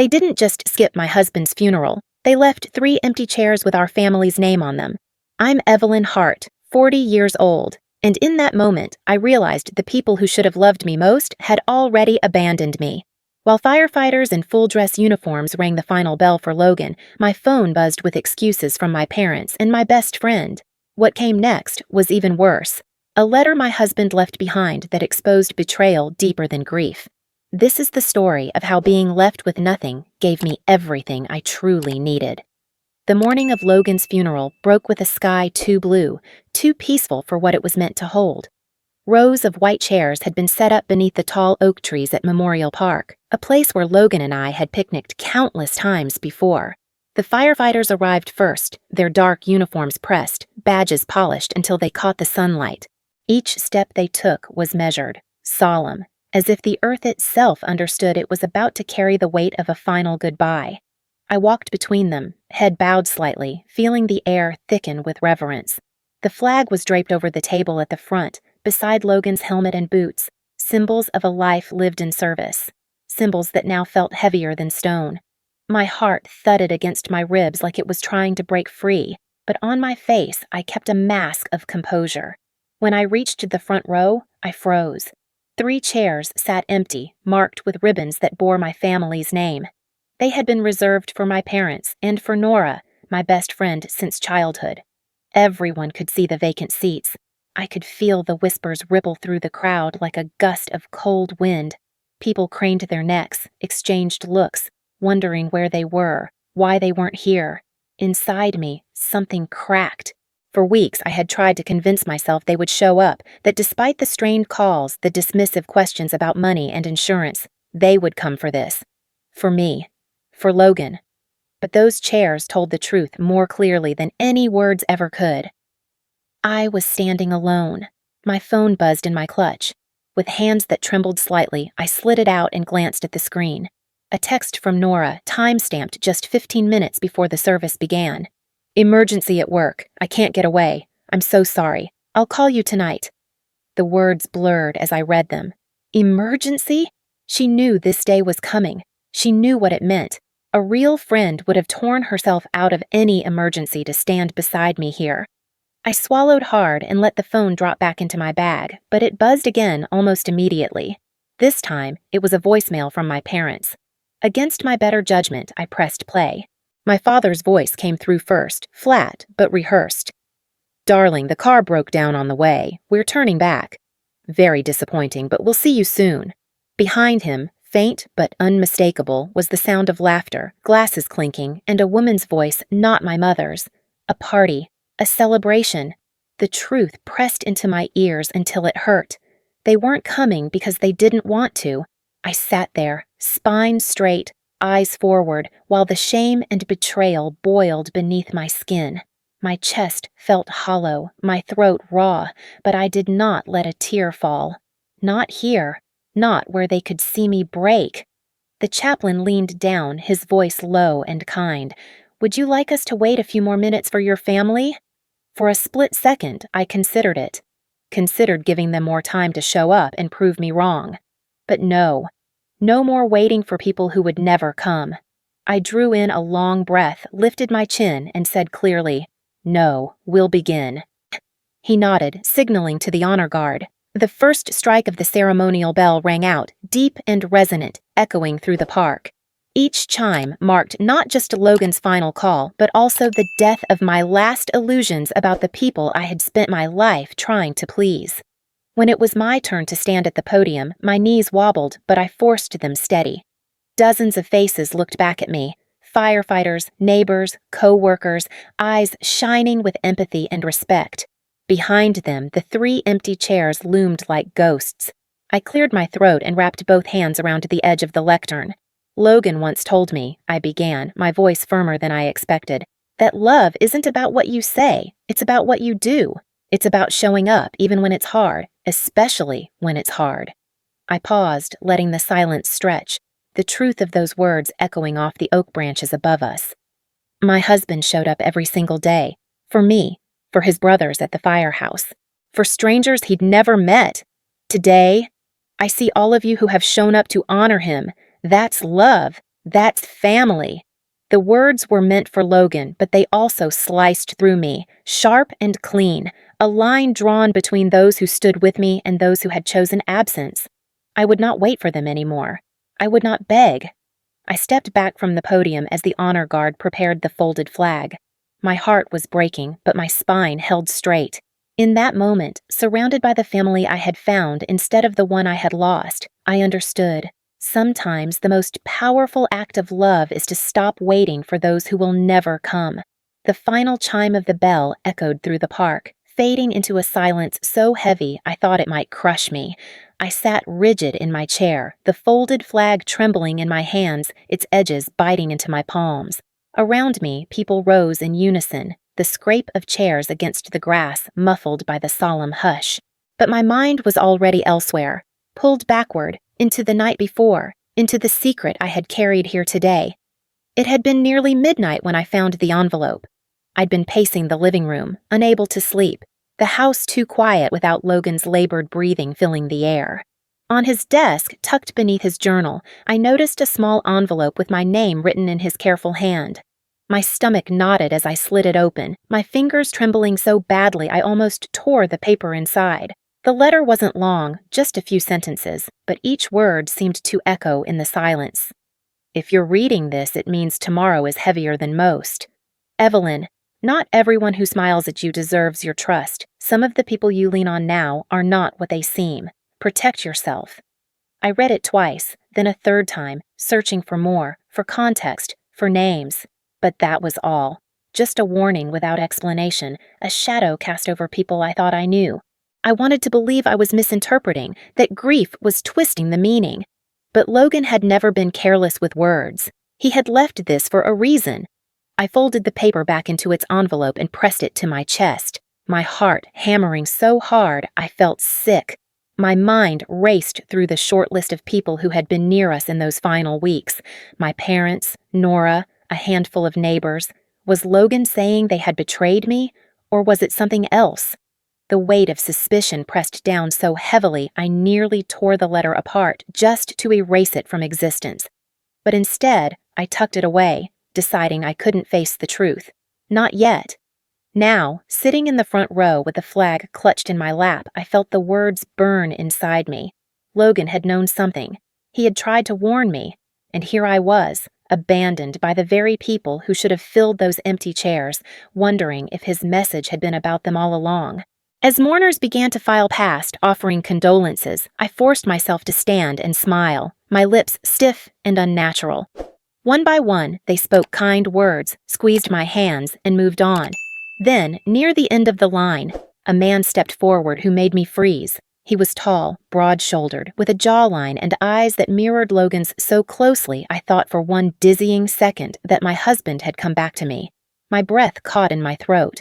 They didn't just skip my husband's funeral. They left 3 empty chairs with our family's name on them. I'm Evelyn Hart, 40 years old, and in that moment, I realized the people who should have loved me most had already abandoned me. While firefighters in full-dress uniforms rang the final bell for Logan, my phone buzzed with excuses from my parents and my best friend. What came next was even worse. A letter my husband left behind that exposed betrayal deeper than grief. This is the story of how being left with nothing gave me everything I truly needed. The morning of Logan's funeral broke with a sky too blue, too peaceful for what it was meant to hold. Rows of white chairs had been set up beneath the tall oak trees at Memorial Park, a place where Logan and I had picnicked countless times before. The firefighters arrived first, their dark uniforms pressed, badges polished until they caught the sunlight. Each step they took was measured, solemn, as if the earth itself understood it was about to carry the weight of a final goodbye. I walked between them, head bowed slightly, feeling the air thicken with reverence. The flag was draped over the table at the front, beside Logan's helmet and boots, symbols of a life lived in service, symbols that now felt heavier than stone. My heart thudded against my ribs like it was trying to break free, but on my face I kept a mask of composure. When I reached the front row, I froze. 3 chairs sat empty, marked with ribbons that bore my family's name. They had been reserved for my parents and for Nora, my best friend since childhood. Everyone could see the vacant seats. I could feel the whispers ripple through the crowd like a gust of cold wind. People craned their necks, exchanged looks, wondering where they were, why they weren't here. Inside me, something cracked. For weeks, I had tried to convince myself they would show up, that despite the strained calls, the dismissive questions about money and insurance, they would come for this. For me. For Logan. But those chairs told the truth more clearly than any words ever could. I was standing alone. My phone buzzed in my clutch. With hands that trembled slightly, I slid it out and glanced at the screen. A text from Nora, time-stamped just 15 minutes before the service began. "Emergency at work. I can't get away. I'm so sorry. I'll call you tonight." The words blurred as I read them. Emergency? She knew this day was coming. She knew what it meant. A real friend would have torn herself out of any emergency to stand beside me here. I swallowed hard and let the phone drop back into my bag, but it buzzed again almost immediately. This time, it was a voicemail from my parents. Against my better judgment, I pressed play. My father's voice came through first, flat but rehearsed. "Darling, the car broke down on the way. We're turning back. Very disappointing, but we'll see you soon." Behind him, faint but unmistakable, was the sound of laughter, glasses clinking, and a woman's voice not my mother's. A party, a celebration. The truth pressed into my ears until it hurt. They weren't coming because they didn't want to. I sat there, spine straight, eyes forward, while the shame and betrayal boiled beneath my skin. My chest felt hollow, my throat raw, but I did not let a tear fall. Not here, not where they could see me break. The chaplain leaned down, his voice low and kind. "Would you like us to wait a few more minutes for your family?" For a split second, I considered it. Considered giving them more time to show up and prove me wrong. But no. No more waiting for people who would never come. I drew in a long breath, lifted my chin, and said clearly, "No, we'll begin." He nodded, signaling to the honor guard. The first strike of the ceremonial bell rang out, deep and resonant, echoing through the park. Each chime marked not just Logan's final call, but also the death of my last illusions about the people I had spent my life trying to please. When it was my turn to stand at the podium, my knees wobbled, but I forced them steady. Dozens of faces looked back at me. Firefighters, neighbors, co-workers, eyes shining with empathy and respect. Behind them, the 3 empty chairs loomed like ghosts. I cleared my throat and wrapped both hands around the edge of the lectern. "Logan once told me," I began, my voice firmer than I expected, "that love isn't about what you say, it's about what you do. It's about showing up even when it's hard, especially when it's hard." I paused, letting the silence stretch, the truth of those words echoing off the oak branches above us. My husband showed up every single day. For me, for his brothers at the firehouse, for strangers he'd never met. Today, I see all of you who have shown up to honor him. That's love. That's family. The words were meant for Logan, but they also sliced through me, sharp and clean, a line drawn between those who stood with me and those who had chosen absence. I would not wait for them anymore. I would not beg. I stepped back from the podium as the honor guard prepared the folded flag. My heart was breaking, but my spine held straight. In that moment, surrounded by the family I had found instead of the one I had lost, I understood. Sometimes the most powerful act of love is to stop waiting for those who will never come. The final chime of the bell echoed through the park, fading into a silence so heavy I thought it might crush me. I sat rigid in my chair, the folded flag trembling in my hands, its edges biting into my palms. Around me, people rose in unison, the scrape of chairs against the grass muffled by the solemn hush. But my mind was already elsewhere, pulled backward, into the night before, into the secret I had carried here today. It had been nearly midnight when I found the envelope. I'd been pacing the living room, unable to sleep, the house too quiet without Logan's labored breathing filling the air. On his desk, tucked beneath his journal, I noticed a small envelope with my name written in his careful hand. My stomach knotted as I slid it open, my fingers trembling so badly I almost tore the paper inside. The letter wasn't long, just a few sentences, but each word seemed to echo in the silence. If you're reading this, it means tomorrow is heavier than most. Evelyn, not everyone who smiles at you deserves your trust. Some of the people you lean on now are not what they seem. Protect yourself. I read it twice, then a third time, searching for more, for context, for names. But that was all. Just a warning without explanation, a shadow cast over people I thought I knew. I wanted to believe I was misinterpreting, that grief was twisting the meaning. But Logan had never been careless with words. He had left this for a reason. I folded the paper back into its envelope and pressed it to my chest, my heart hammering so hard I felt sick. My mind raced through the short list of people who had been near us in those final weeks. My parents, Nora, a handful of neighbors. Was Logan saying they had betrayed me, or was it something else? The weight of suspicion pressed down so heavily I nearly tore the letter apart just to erase it from existence. But instead, I tucked it away, deciding I couldn't face the truth. Not yet. Now, sitting in the front row with the flag clutched in my lap, I felt the words burn inside me. Logan had known something. He had tried to warn me, and here I was, abandoned by the very people who should have filled those empty chairs, wondering if his message had been about them all along. As mourners began to file past, offering condolences, I forced myself to stand and smile, my lips stiff and unnatural. One by one, they spoke kind words, squeezed my hands, and moved on. Then, near the end of the line, a man stepped forward who made me freeze. He was tall, broad-shouldered, with a jawline and eyes that mirrored Logan's so closely I thought for one dizzying second that my husband had come back to me. My breath caught in my throat.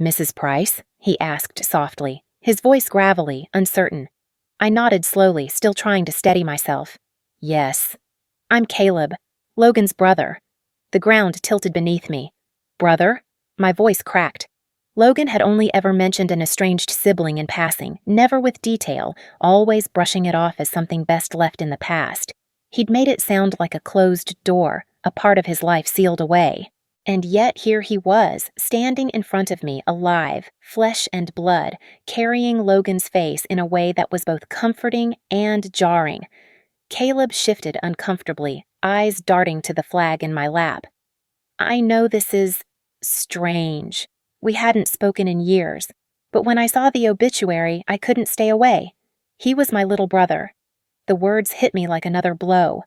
"Mrs. Price?" he asked softly, his voice gravelly, uncertain. I nodded slowly, still trying to steady myself. "Yes." "I'm Caleb, Logan's brother." The ground tilted beneath me. "Brother?" My voice cracked. Logan had only ever mentioned an estranged sibling in passing, never with detail, always brushing it off as something best left in the past. He'd made it sound like a closed door, a part of his life sealed away. And yet here he was, standing in front of me, alive, flesh and blood, carrying Logan's face in a way that was both comforting and jarring. Caleb shifted uncomfortably, eyes darting to the flag in my lap. "I know this is strange. We hadn't spoken in years, but when I saw the obituary, I couldn't stay away. He was my little brother." The words hit me like another blow.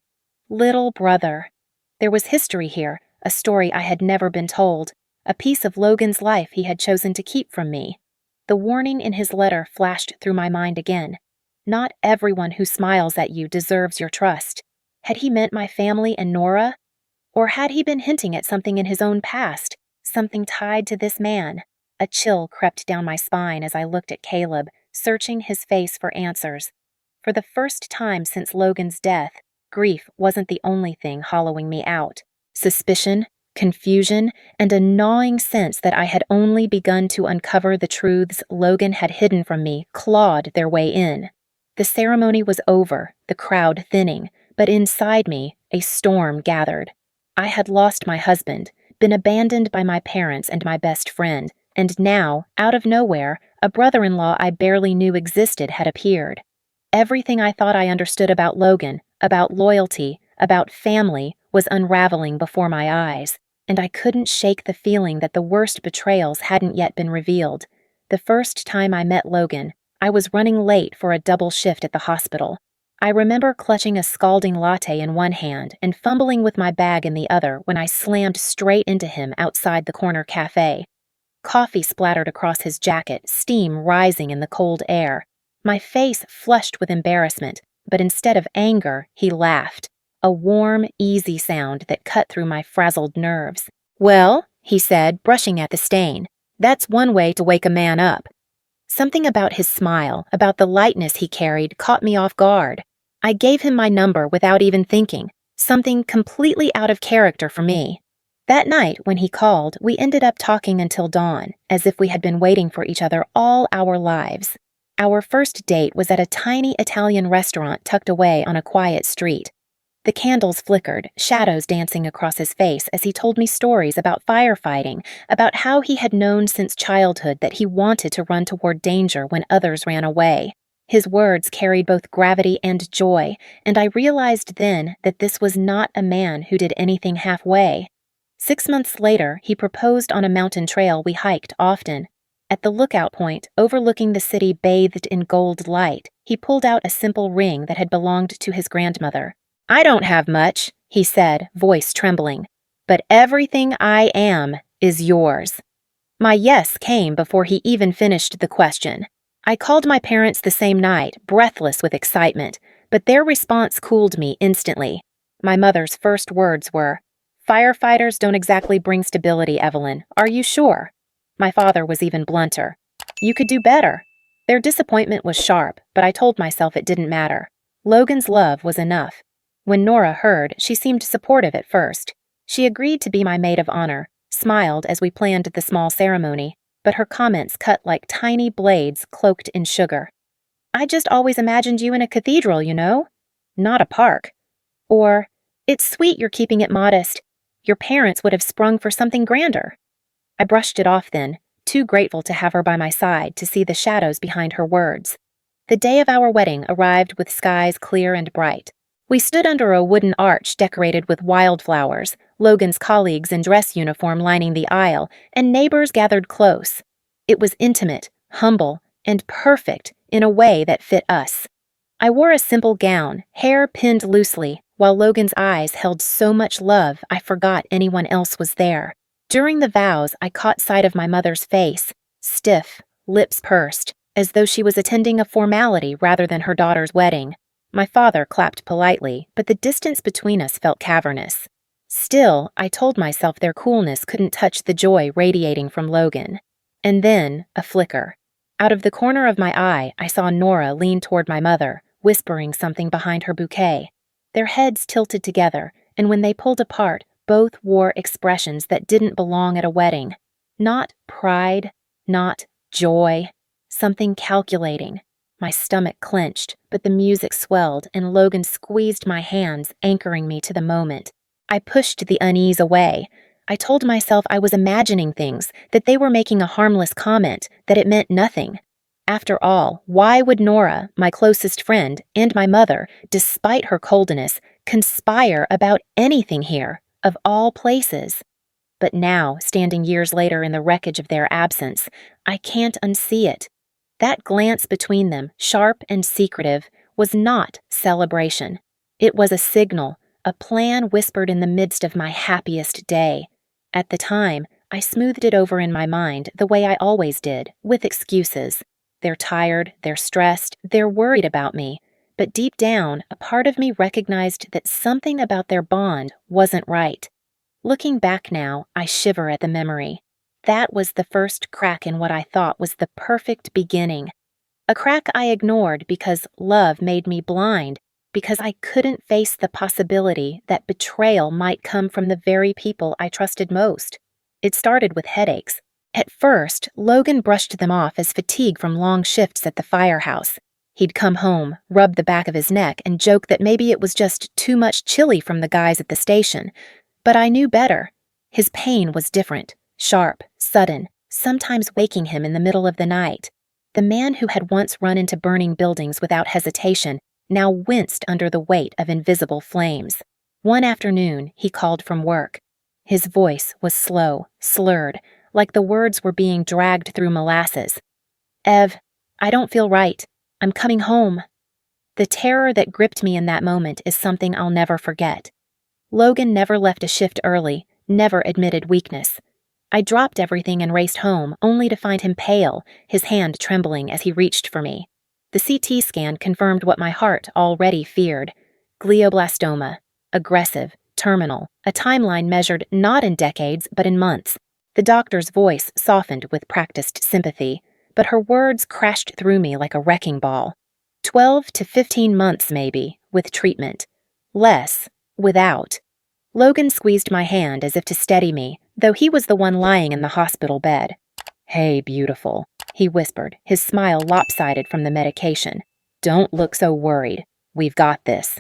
Little brother. There was history here, a story I had never been told, a piece of Logan's life he had chosen to keep from me. The warning in his letter flashed through my mind again. Not everyone who smiles at you deserves your trust. Had he meant my family and Nora? Or had he been hinting at something in his own past? Something tied to this man? A chill crept down my spine as I looked at Caleb, searching his face for answers. For the first time since Logan's death, grief wasn't the only thing hollowing me out. Suspicion, confusion, and a gnawing sense that I had only begun to uncover the truths Logan had hidden from me clawed their way in. The ceremony was over, the crowd thinning, but inside me, a storm gathered. I had lost my husband, been abandoned by my parents and my best friend, and now, out of nowhere, a brother-in-law I barely knew existed had appeared. Everything I thought I understood about Logan, about loyalty, about family, was unraveling before my eyes, and I couldn't shake the feeling that the worst betrayals hadn't yet been revealed. The first time I met Logan, I was running late for a double shift at the hospital. I remember clutching a scalding latte in one hand and fumbling with my bag in the other when I slammed straight into him outside the corner cafe. Coffee splattered across his jacket, steam rising in the cold air. My face flushed with embarrassment, but instead of anger, he laughed. A warm, easy sound that cut through my frazzled nerves. "Well," he said, brushing at the stain, "that's one way to wake a man up." Something about his smile, about the lightness he carried, caught me off guard. I gave him my number without even thinking, something completely out of character for me. That night, when he called, we ended up talking until dawn, as if we had been waiting for each other all our lives. Our first date was at a tiny Italian restaurant tucked away on a quiet street. The candles flickered, shadows dancing across his face as he told me stories about firefighting, about how he had known since childhood that he wanted to run toward danger when others ran away. His words carried both gravity and joy, and I realized then that this was not a man who did anything halfway. 6 months later, he proposed on a mountain trail we hiked often. At the lookout point, overlooking the city bathed in gold light, he pulled out a simple ring that had belonged to his grandmother. "I don't have much," he said, voice trembling, "but everything I am is yours." My yes came before he even finished the question. I called my parents the same night, breathless with excitement, but their response cooled me instantly. My mother's first words were, "Firefighters don't exactly bring stability, Evelyn. Are you sure?" My father was even blunter. "You could do better." Their disappointment was sharp, but I told myself it didn't matter. Logan's love was enough. When Nora heard, she seemed supportive at first. She agreed to be my maid of honor, smiled as we planned the small ceremony, but her comments cut like tiny blades cloaked in sugar. "I just always imagined you in a cathedral, you know? Not a park." Or, "It's sweet you're keeping it modest. Your parents would have sprung for something grander." I brushed it off then, too grateful to have her by my side to see the shadows behind her words. The day of our wedding arrived with skies clear and bright. We stood under a wooden arch decorated with wildflowers, Logan's colleagues in dress uniform lining the aisle, and neighbors gathered close. It was intimate, humble, and perfect in a way that fit us. I wore a simple gown, hair pinned loosely, while Logan's eyes held so much love I forgot anyone else was there. During the vows, I caught sight of my mother's face, stiff, lips pursed, as though she was attending a formality rather than her daughter's wedding. My father clapped politely, but the distance between us felt cavernous. Still, I told myself their coolness couldn't touch the joy radiating from Logan. And then, a flicker. Out of the corner of my eye, I saw Nora lean toward my mother, whispering something behind her bouquet. Their heads tilted together, and when they pulled apart, both wore expressions that didn't belong at a wedding. Not pride, not joy, something calculating. My stomach clenched, but the music swelled and Logan squeezed my hands, anchoring me to the moment. I pushed the unease away. I told myself I was imagining things, that they were making a harmless comment, that it meant nothing. After all, why would Nora, my closest friend, and my mother, despite her coldness, conspire about anything here, of all places? But now, standing years later in the wreckage of their absence, I can't unsee it. That glance between them, sharp and secretive, was not celebration. It was a signal, a plan whispered in the midst of my happiest day. At the time, I smoothed it over in my mind the way I always did, with excuses. They're tired, they're stressed, they're worried about me. But deep down, a part of me recognized that something about their bond wasn't right. Looking back now, I shiver at the memory. That was the first crack in what I thought was the perfect beginning. A crack I ignored because love made me blind, because I couldn't face the possibility that betrayal might come from the very people I trusted most. It started with headaches. At first, Logan brushed them off as fatigue from long shifts at the firehouse. He'd come home, rub the back of his neck, and joke that maybe it was just too much chili from the guys at the station. But I knew better. His pain was different, sharp, sudden, sometimes waking him in the middle of the night. The man who had once run into burning buildings without hesitation now winced under the weight of invisible flames. One afternoon, he called from work. His voice was slow, slurred, like the words were being dragged through molasses. "Ev, I don't feel right. I'm coming home." The terror that gripped me in that moment is something I'll never forget. Logan never left a shift early, never admitted weakness. I dropped everything and raced home, only to find him pale, his hand trembling as he reached for me. The CT scan confirmed what my heart already feared: glioblastoma, aggressive, terminal, a timeline measured not in decades but in months. The doctor's voice softened with practiced sympathy, but her words crashed through me like a wrecking ball. 12 to 15 months, maybe, with treatment. Less, without. Logan squeezed my hand as if to steady me, though he was the one lying in the hospital bed. "Hey, beautiful," he whispered, his smile lopsided from the medication. "Don't look so worried. We've got this."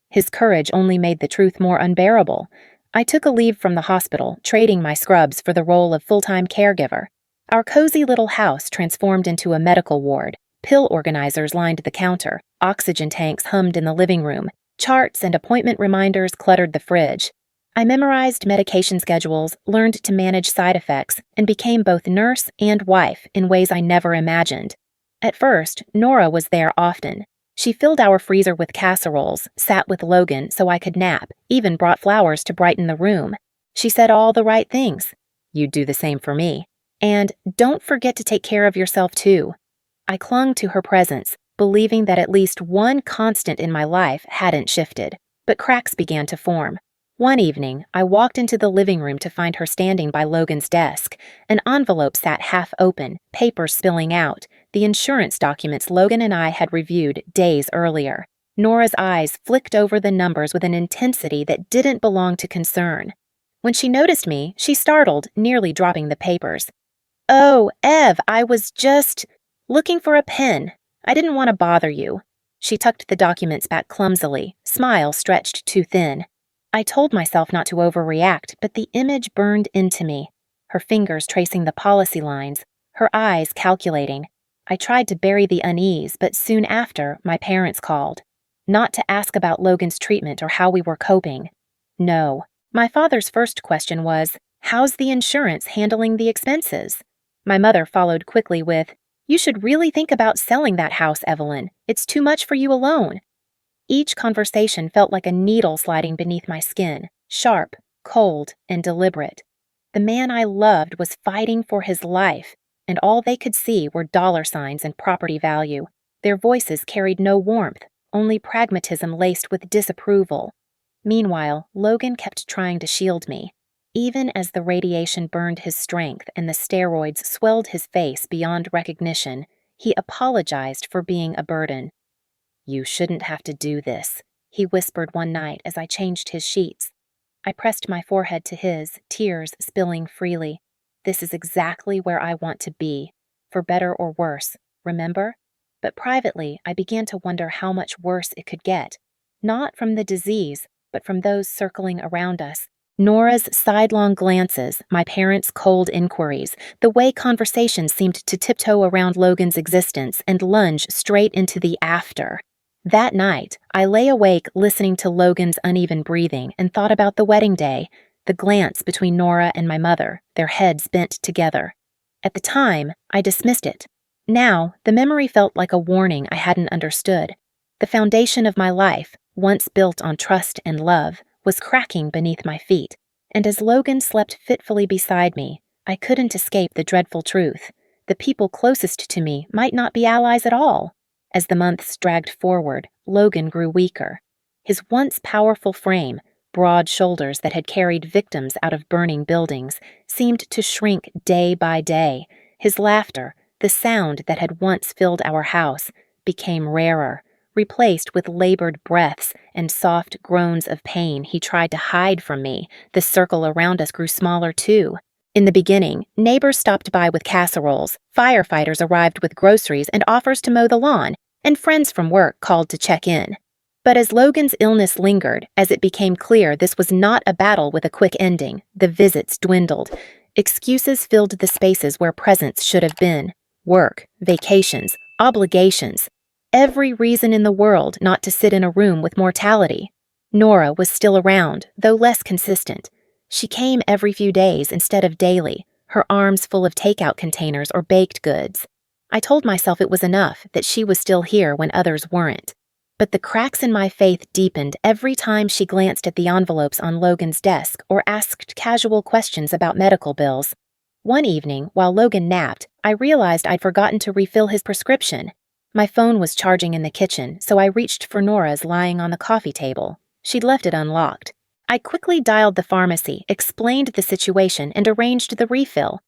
His courage only made the truth more unbearable. I took a leave from the hospital, trading my scrubs for the role of full-time caregiver. Our cozy little house transformed into a medical ward. Pill organizers lined the counter, oxygen tanks hummed in the living room, charts and appointment reminders cluttered the fridge. I memorized medication schedules, learned to manage side effects, and became both nurse and wife in ways I never imagined. At first, Nora was there often. She filled our freezer with casseroles, sat with Logan so I could nap, even brought flowers to brighten the room. She said all the right things. "You'd do the same for me. And don't forget to take care of yourself too." I clung to her presence, believing that at least one constant in my life hadn't shifted, but cracks began to form. One evening, I walked into the living room to find her standing by Logan's desk. An envelope sat half open, papers spilling out, the insurance documents Logan and I had reviewed days earlier. Nora's eyes flicked over the numbers with an intensity that didn't belong to concern. When she noticed me, she startled, nearly dropping the papers. "Oh, Ev, I was just looking for a pen. I didn't want to bother you." She tucked the documents back clumsily, smile stretched too thin. I told myself not to overreact, but the image burned into me. Her fingers tracing the policy lines, her eyes calculating. I tried to bury the unease, but soon after, my parents called. Not to ask about Logan's treatment or how we were coping. No. My father's first question was, "How's the insurance handling the expenses?" My mother followed quickly with, "You should really think about selling that house, Evelyn. It's too much for you alone." Each conversation felt like a needle sliding beneath my skin, sharp, cold, and deliberate. The man I loved was fighting for his life, and all they could see were dollar signs and property value. Their voices carried no warmth, only pragmatism laced with disapproval. Meanwhile, Logan kept trying to shield me. Even as the radiation burned his strength and the steroids swelled his face beyond recognition, he apologized for being a burden. "You shouldn't have to do this," he whispered one night as I changed his sheets. I pressed my forehead to his, tears spilling freely. "This is exactly where I want to be, for better or worse, remember?" But privately, I began to wonder how much worse it could get. Not from the disease, but from those circling around us. Nora's sidelong glances, my parents' cold inquiries, the way conversations seemed to tiptoe around Logan's existence and lunge straight into the after. That night, I lay awake listening to Logan's uneven breathing and thought about the wedding day, the glance between Nora and my mother, their heads bent together. At the time, I dismissed it. Now, the memory felt like a warning I hadn't understood. The foundation of my life, once built on trust and love, was cracking beneath my feet, and as Logan slept fitfully beside me, I couldn't escape the dreadful truth. The people closest to me might not be allies at all. As the months dragged forward, Logan grew weaker. His once powerful frame, broad shoulders that had carried victims out of burning buildings, seemed to shrink day by day. His laughter, the sound that had once filled our house, became rarer, replaced with labored breaths and soft groans of pain he tried to hide from me. The circle around us grew smaller too. In the beginning, neighbors stopped by with casseroles, firefighters arrived with groceries and offers to mow the lawn. and friends from work called to check in. But as Logan's illness lingered, as it became clear this was not a battle with a quick ending, the visits dwindled. Excuses filled the spaces where presence should have been. Work, vacations, obligations. Every reason in the world not to sit in a room with mortality. Nora was still around, though less consistent. She came every few days instead of daily, her arms full of takeout containers or baked goods. I told myself it was enough that she was still here when others weren't. But the cracks in my faith deepened every time she glanced at the envelopes on Logan's desk or asked casual questions about medical bills. One evening, while Logan napped, I realized I'd forgotten to refill his prescription. My phone was charging in the kitchen, so I reached for Nora's lying on the coffee table. She'd left it unlocked. I quickly dialed the pharmacy, explained the situation, and arranged the refill.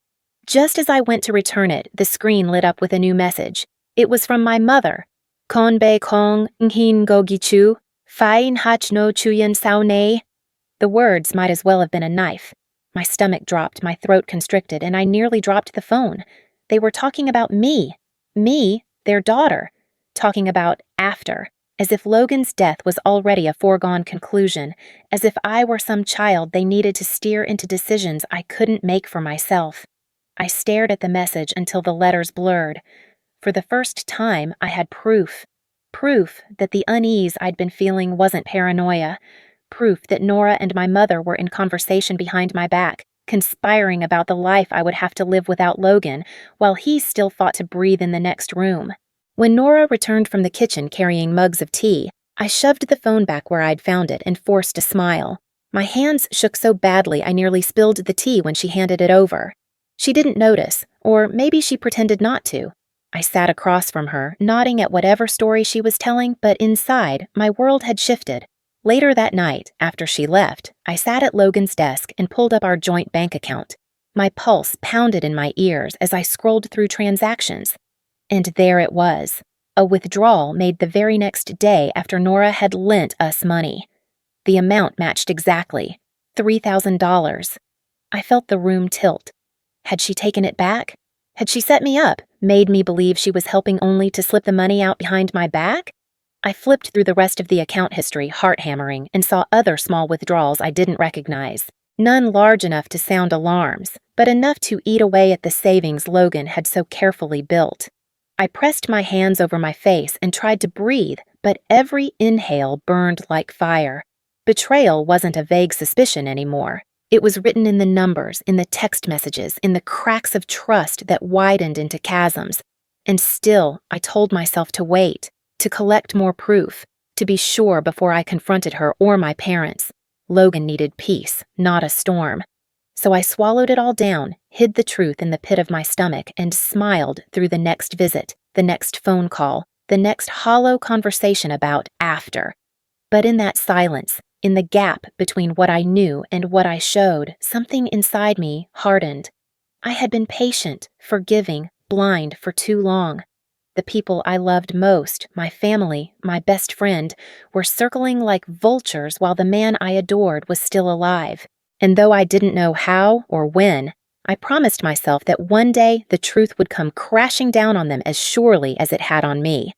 Just as I went to return it, the screen lit up with a new message. It was from my mother. Konbe kong nghin go gichu, fain hach no chuyen sao ne. The words might as well have been a knife. My stomach dropped, my throat constricted, and I nearly dropped the phone. They were talking about me. Me, their daughter. Talking about after. As if Logan's death was already a foregone conclusion. As if I were some child they needed to steer into decisions I couldn't make for myself. I stared at the message until the letters blurred. For the first time, I had proof. Proof that the unease I'd been feeling wasn't paranoia. Proof that Nora and my mother were in conversation behind my back, conspiring about the life I would have to live without Logan, while he still fought to breathe in the next room. When Nora returned from the kitchen carrying mugs of tea, I shoved the phone back where I'd found it and forced a smile. My hands shook so badly I nearly spilled the tea when she handed it over. She didn't notice, or maybe she pretended not to. I sat across from her, nodding at whatever story she was telling, but inside, my world had shifted. Later that night, after she left, I sat at Logan's desk and pulled up our joint bank account. My pulse pounded in my ears as I scrolled through transactions. And there it was, a withdrawal made the very next day after Nora had lent us money. The amount matched exactly, $3,000. I felt the room tilt. Had she taken it back? Had she set me up, made me believe she was helping only to slip the money out behind my back? I flipped through the rest of the account history, heart-hammering, and saw other small withdrawals I didn't recognize. None large enough to sound alarms, but enough to eat away at the savings Logan had so carefully built. I pressed my hands over my face and tried to breathe, but every inhale burned like fire. Betrayal wasn't a vague suspicion anymore. It was written in the numbers, in the text messages, in the cracks of trust that widened into chasms. And still, I told myself to wait, to collect more proof, to be sure before I confronted her or my parents. Logan needed peace, not a storm. So I swallowed it all down, hid the truth in the pit of my stomach, and smiled through the next visit, the next phone call, the next hollow conversation about after. But in that silence, in the gap between what I knew and what I showed, something inside me hardened. I had been patient, forgiving, blind for too long. The people I loved most, my family, my best friend, were circling like vultures while the man I adored was still alive. And though I didn't know how or when, I promised myself that one day the truth would come crashing down on them as surely as it had on me.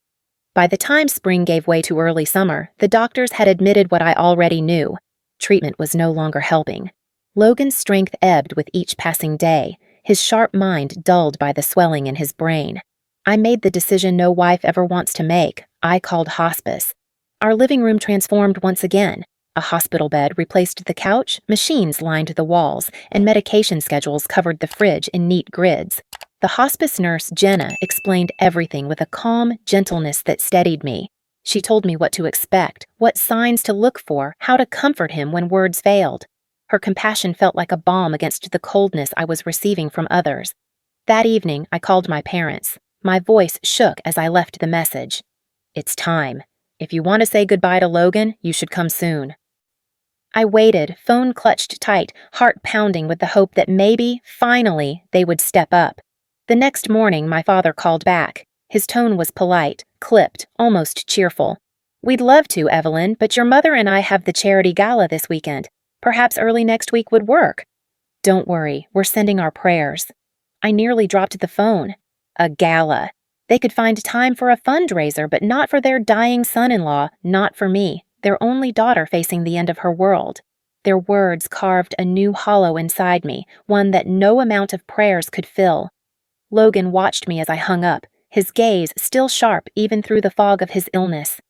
By the time spring gave way to early summer, the doctors had admitted what I already knew. Treatment was no longer helping. Logan's strength ebbed with each passing day, his sharp mind dulled by the swelling in his brain. I made the decision no wife ever wants to make. I called hospice. Our living room transformed once again. A hospital bed replaced the couch, machines lined the walls, and medication schedules covered the fridge in neat grids. The hospice nurse, Jenna, explained everything with a calm gentleness that steadied me. She told me what to expect, what signs to look for, how to comfort him when words failed. Her compassion felt like a balm against the coldness I was receiving from others. That evening, I called my parents. My voice shook as I left the message. It's time. If you want to say goodbye to Logan, you should come soon. I waited, phone clutched tight, heart pounding with the hope that maybe, finally, they would step up. The next morning, my father called back. His tone was polite, clipped, almost cheerful. We'd love to, Evelyn, but your mother and I have the charity gala this weekend. Perhaps early next week would work. Don't worry, we're sending our prayers. I nearly dropped the phone. A gala. They could find time for a fundraiser, but not for their dying son-in-law, not for me, their only daughter facing the end of her world. Their words carved a new hollow inside me, one that no amount of prayers could fill. Logan watched me as I hung up, his gaze still sharp even through the fog of his illness.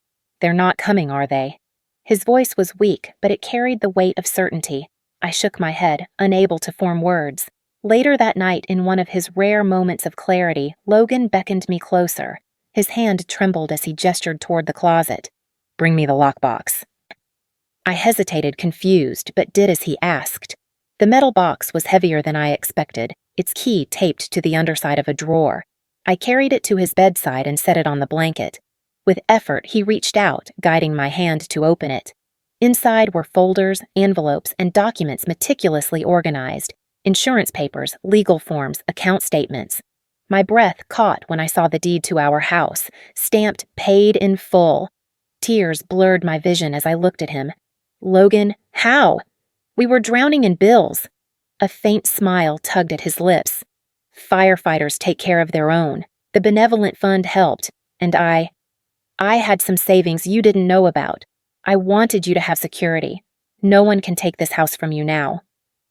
"They're not coming, are they?" His voice was weak, but it carried the weight of certainty. I shook my head, unable to form words. Later that night, in one of his rare moments of clarity, Logan beckoned me closer. His hand trembled as he gestured toward the closet. "Bring me the lockbox." I hesitated, confused, but did as he asked. The metal box was heavier than I expected, its key taped to the underside of a drawer. I carried it to his bedside and set it on the blanket. With effort, he reached out, guiding my hand to open it. Inside were folders, envelopes, and documents meticulously organized. Insurance papers, legal forms, account statements. My breath caught when I saw the deed to our house, stamped "paid in full." Tears blurred my vision as I looked at him. "Logan, how?" "We were drowning in bills." A faint smile tugged at his lips. "Firefighters take care of their own. The benevolent fund helped, and I had some savings you didn't know about. I wanted you to have security. No one can take this house from you now."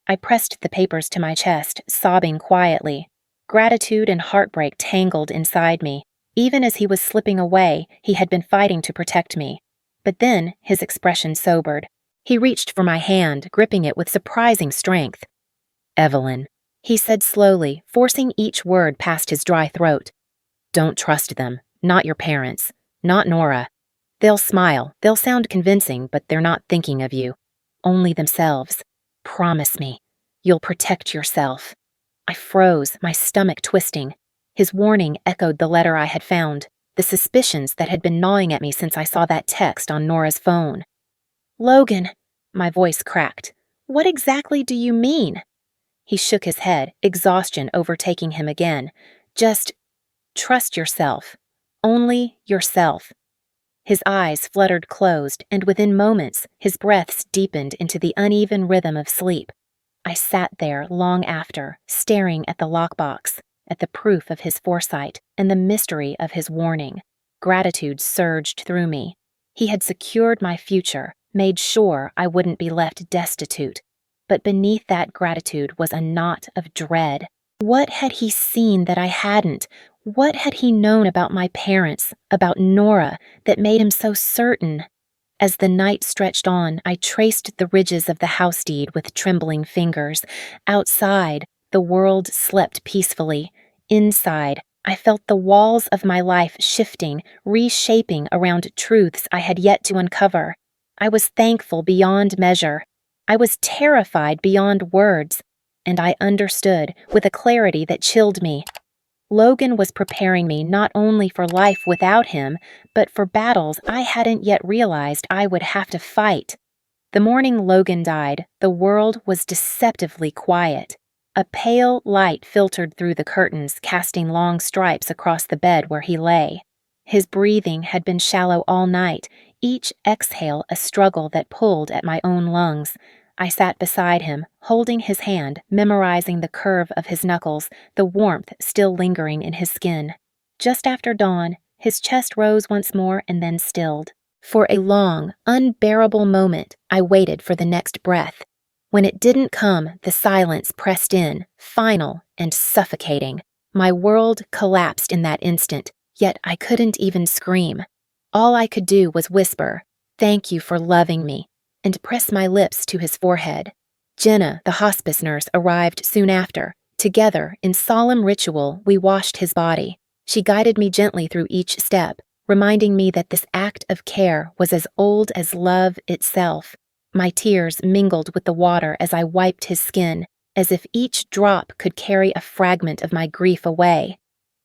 I pressed the papers to my chest, sobbing quietly. Gratitude and heartbreak tangled inside me. Even as he was slipping away, he had been fighting to protect me. But then his expression sobered. He reached for my hand, gripping it with surprising strength. "Evelyn," he said slowly, forcing each word past his dry throat. "Don't trust them, not your parents, not Nora. They'll smile, they'll sound convincing, but they're not thinking of you. Only themselves. Promise me, you'll protect yourself." I froze, my stomach twisting. His warning echoed the letter I had found, the suspicions that had been gnawing at me since I saw that text on Nora's phone. "Logan," my voice cracked. "What exactly do you mean?" He shook his head, exhaustion overtaking him again. "Just trust yourself. Only yourself." His eyes fluttered closed, and within moments, his breaths deepened into the uneven rhythm of sleep. I sat there long after, staring at the lockbox, at the proof of his foresight, and the mystery of his warning. Gratitude surged through me. He had secured my future, made sure I wouldn't be left destitute. But beneath that gratitude was a knot of dread. What had he seen that I hadn't? What had he known about my parents, about Nora, that made him so certain? As the night stretched on, I traced the ridges of the house deed with trembling fingers. Outside, the world slept peacefully. Inside, I felt the walls of my life shifting, reshaping around truths I had yet to uncover. I was thankful beyond measure. I was terrified beyond words. And I understood with a clarity that chilled me. Logan was preparing me not only for life without him, but for battles I hadn't yet realized I would have to fight. The morning Logan died, the world was deceptively quiet. A pale light filtered through the curtains, casting long stripes across the bed where he lay. His breathing had been shallow all night, each exhale a struggle that pulled at my own lungs. I sat beside him, holding his hand, memorizing the curve of his knuckles, the warmth still lingering in his skin. Just after dawn, his chest rose once more and then stilled. For a long, unbearable moment, I waited for the next breath. When it didn't come, the silence pressed in, final and suffocating. My world collapsed in that instant, yet I couldn't even scream. All I could do was whisper, "Thank you for loving me," and press my lips to his forehead. Jenna, the hospice nurse, arrived soon after. Together, in solemn ritual, we washed his body. She guided me gently through each step, reminding me that this act of care was as old as love itself. My tears mingled with the water as I wiped his skin, as if each drop could carry a fragment of my grief away.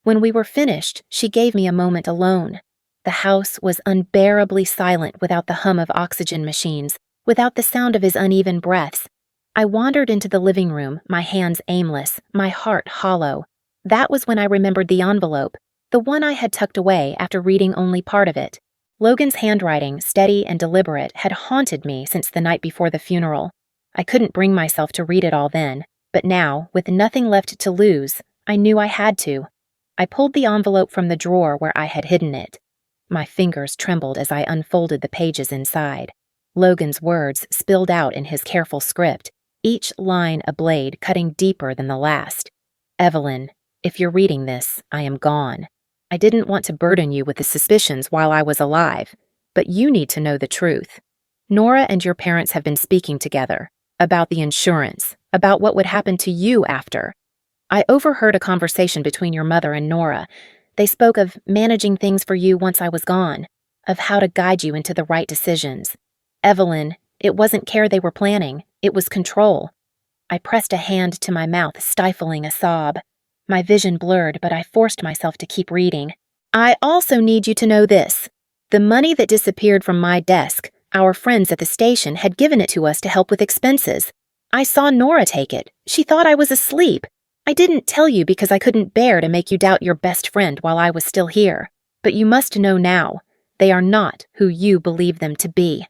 When we were finished, she gave me a moment alone. The house was unbearably silent without the hum of oxygen machines, without the sound of his uneven breaths. I wandered into the living room, my hands aimless, my heart hollow. That was when I remembered the envelope, the one I had tucked away after reading only part of it. Logan's handwriting, steady and deliberate, had haunted me since the night before the funeral. I couldn't bring myself to read it all then, but now, with nothing left to lose, I knew I had to. I pulled the envelope from the drawer where I had hidden it. My fingers trembled as I unfolded the pages inside. Logan's words spilled out in his careful script, each line a blade cutting deeper than the last. Evelyn, if you're reading this, I am gone. I didn't want to burden you with the suspicions while I was alive, but you need to know the truth. Nora and your parents have been speaking together about the insurance, about what would happen to you after. I overheard a conversation between your mother and Nora. They spoke of managing things for you once I was gone, of how to guide you into the right decisions. Evelyn, it wasn't care they were planning, it was control. I pressed a hand to my mouth, stifling a sob. My vision blurred, but I forced myself to keep reading. I also need you to know this. The money that disappeared from my desk, our friends at the station had given it to us to help with expenses. I saw Nora take it. She thought I was asleep. I didn't tell you because I couldn't bear to make you doubt your best friend while I was still here. But you must know now, they are not who you believe them to be.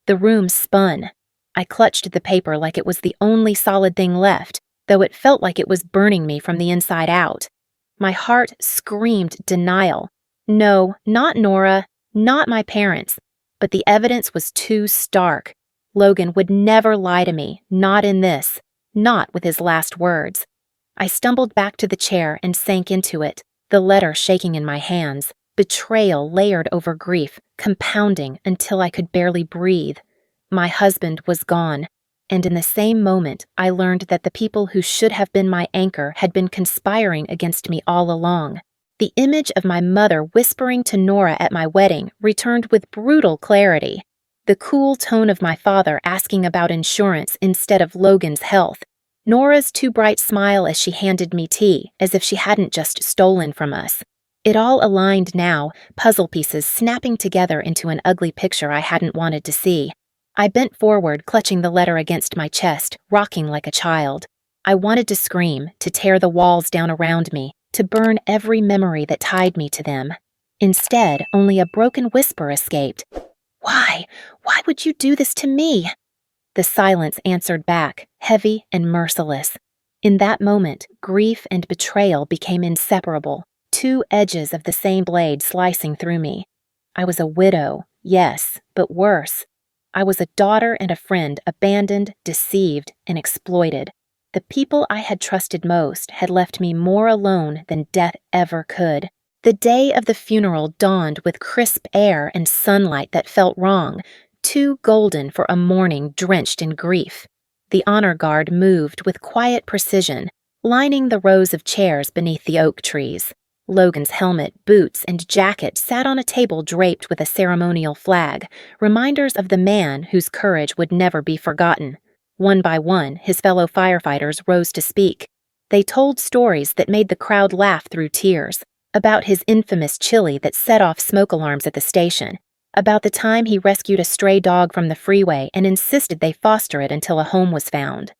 The room spun. I clutched the paper like it was the only solid thing left, though it felt like it was burning me from the inside out. My heart screamed denial. No, not Nora, not my parents. But the evidence was too stark. Logan would never lie to me, not in this, not with his last words. I stumbled back to the chair and sank into it, the letter shaking in my hands, betrayal layered over grief, compounding until I could barely breathe. My husband was gone. And in the same moment, I learned that the people who should have been my anchor had been conspiring against me all along. The image of my mother whispering to Nora at my wedding returned with brutal clarity. The cool tone of my father asking about insurance instead of Logan's health. Nora's too bright smile as she handed me tea, as if she hadn't just stolen from us. It all aligned now, puzzle pieces snapping together into an ugly picture I hadn't wanted to see. I bent forward, clutching the letter against my chest, rocking like a child. I wanted to scream, to tear the walls down around me, to burn every memory that tied me to them. Instead, only a broken whisper escaped. Why? Why would you do this to me? The silence answered back, heavy and merciless. In that moment, grief and betrayal became inseparable, two edges of the same blade slicing through me. I was a widow, yes, but worse. I was a daughter and a friend abandoned, deceived, and exploited. The people I had trusted most had left me more alone than death ever could. The day of the funeral dawned with crisp air and sunlight that felt wrong, too golden for a morning drenched in grief. The honor guard moved with quiet precision, lining the rows of chairs beneath the oak trees. Logan's helmet, boots, and jacket sat on a table draped with a ceremonial flag, reminders of the man whose courage would never be forgotten. One by one, his fellow firefighters rose to speak. They told stories that made the crowd laugh through tears, about his infamous chili that set off smoke alarms at the station, about the time he rescued a stray dog from the freeway and insisted they foster it until a home was found.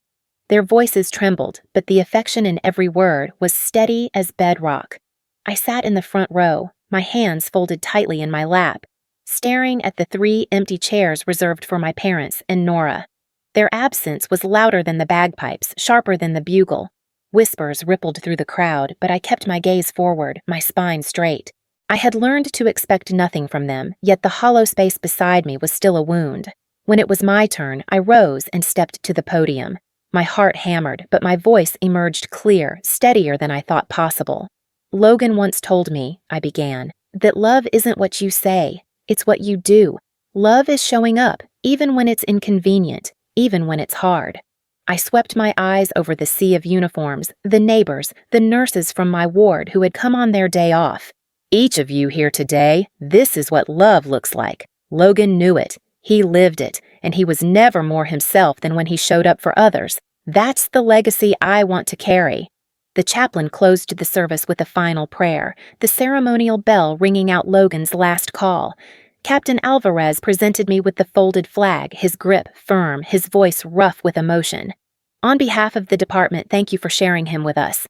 Their voices trembled, but the affection in every word was steady as bedrock. I sat in the front row, my hands folded tightly in my lap, staring at the 3 empty chairs reserved for my parents and Nora. Their absence was louder than the bagpipes, sharper than the bugle. Whispers rippled through the crowd, but I kept my gaze forward, my spine straight. I had learned to expect nothing from them, yet the hollow space beside me was still a wound. When it was my turn, I rose and stepped to the podium. My heart hammered, but my voice emerged clear, steadier than I thought possible. Logan once told me, I began, that love isn't what you say, it's what you do. Love is showing up, even when it's inconvenient, even when it's hard. I swept my eyes over the sea of uniforms, the neighbors, the nurses from my ward who had come on their day off. Each of you here today, this is what love looks like. Logan knew it. He lived it, and he was never more himself than when he showed up for others. That's the legacy I want to carry. The chaplain closed the service with a final prayer, the ceremonial bell ringing out Logan's last call. Captain Alvarez presented me with the folded flag, his grip firm, his voice rough with emotion. On behalf of the department, thank you for sharing him with us.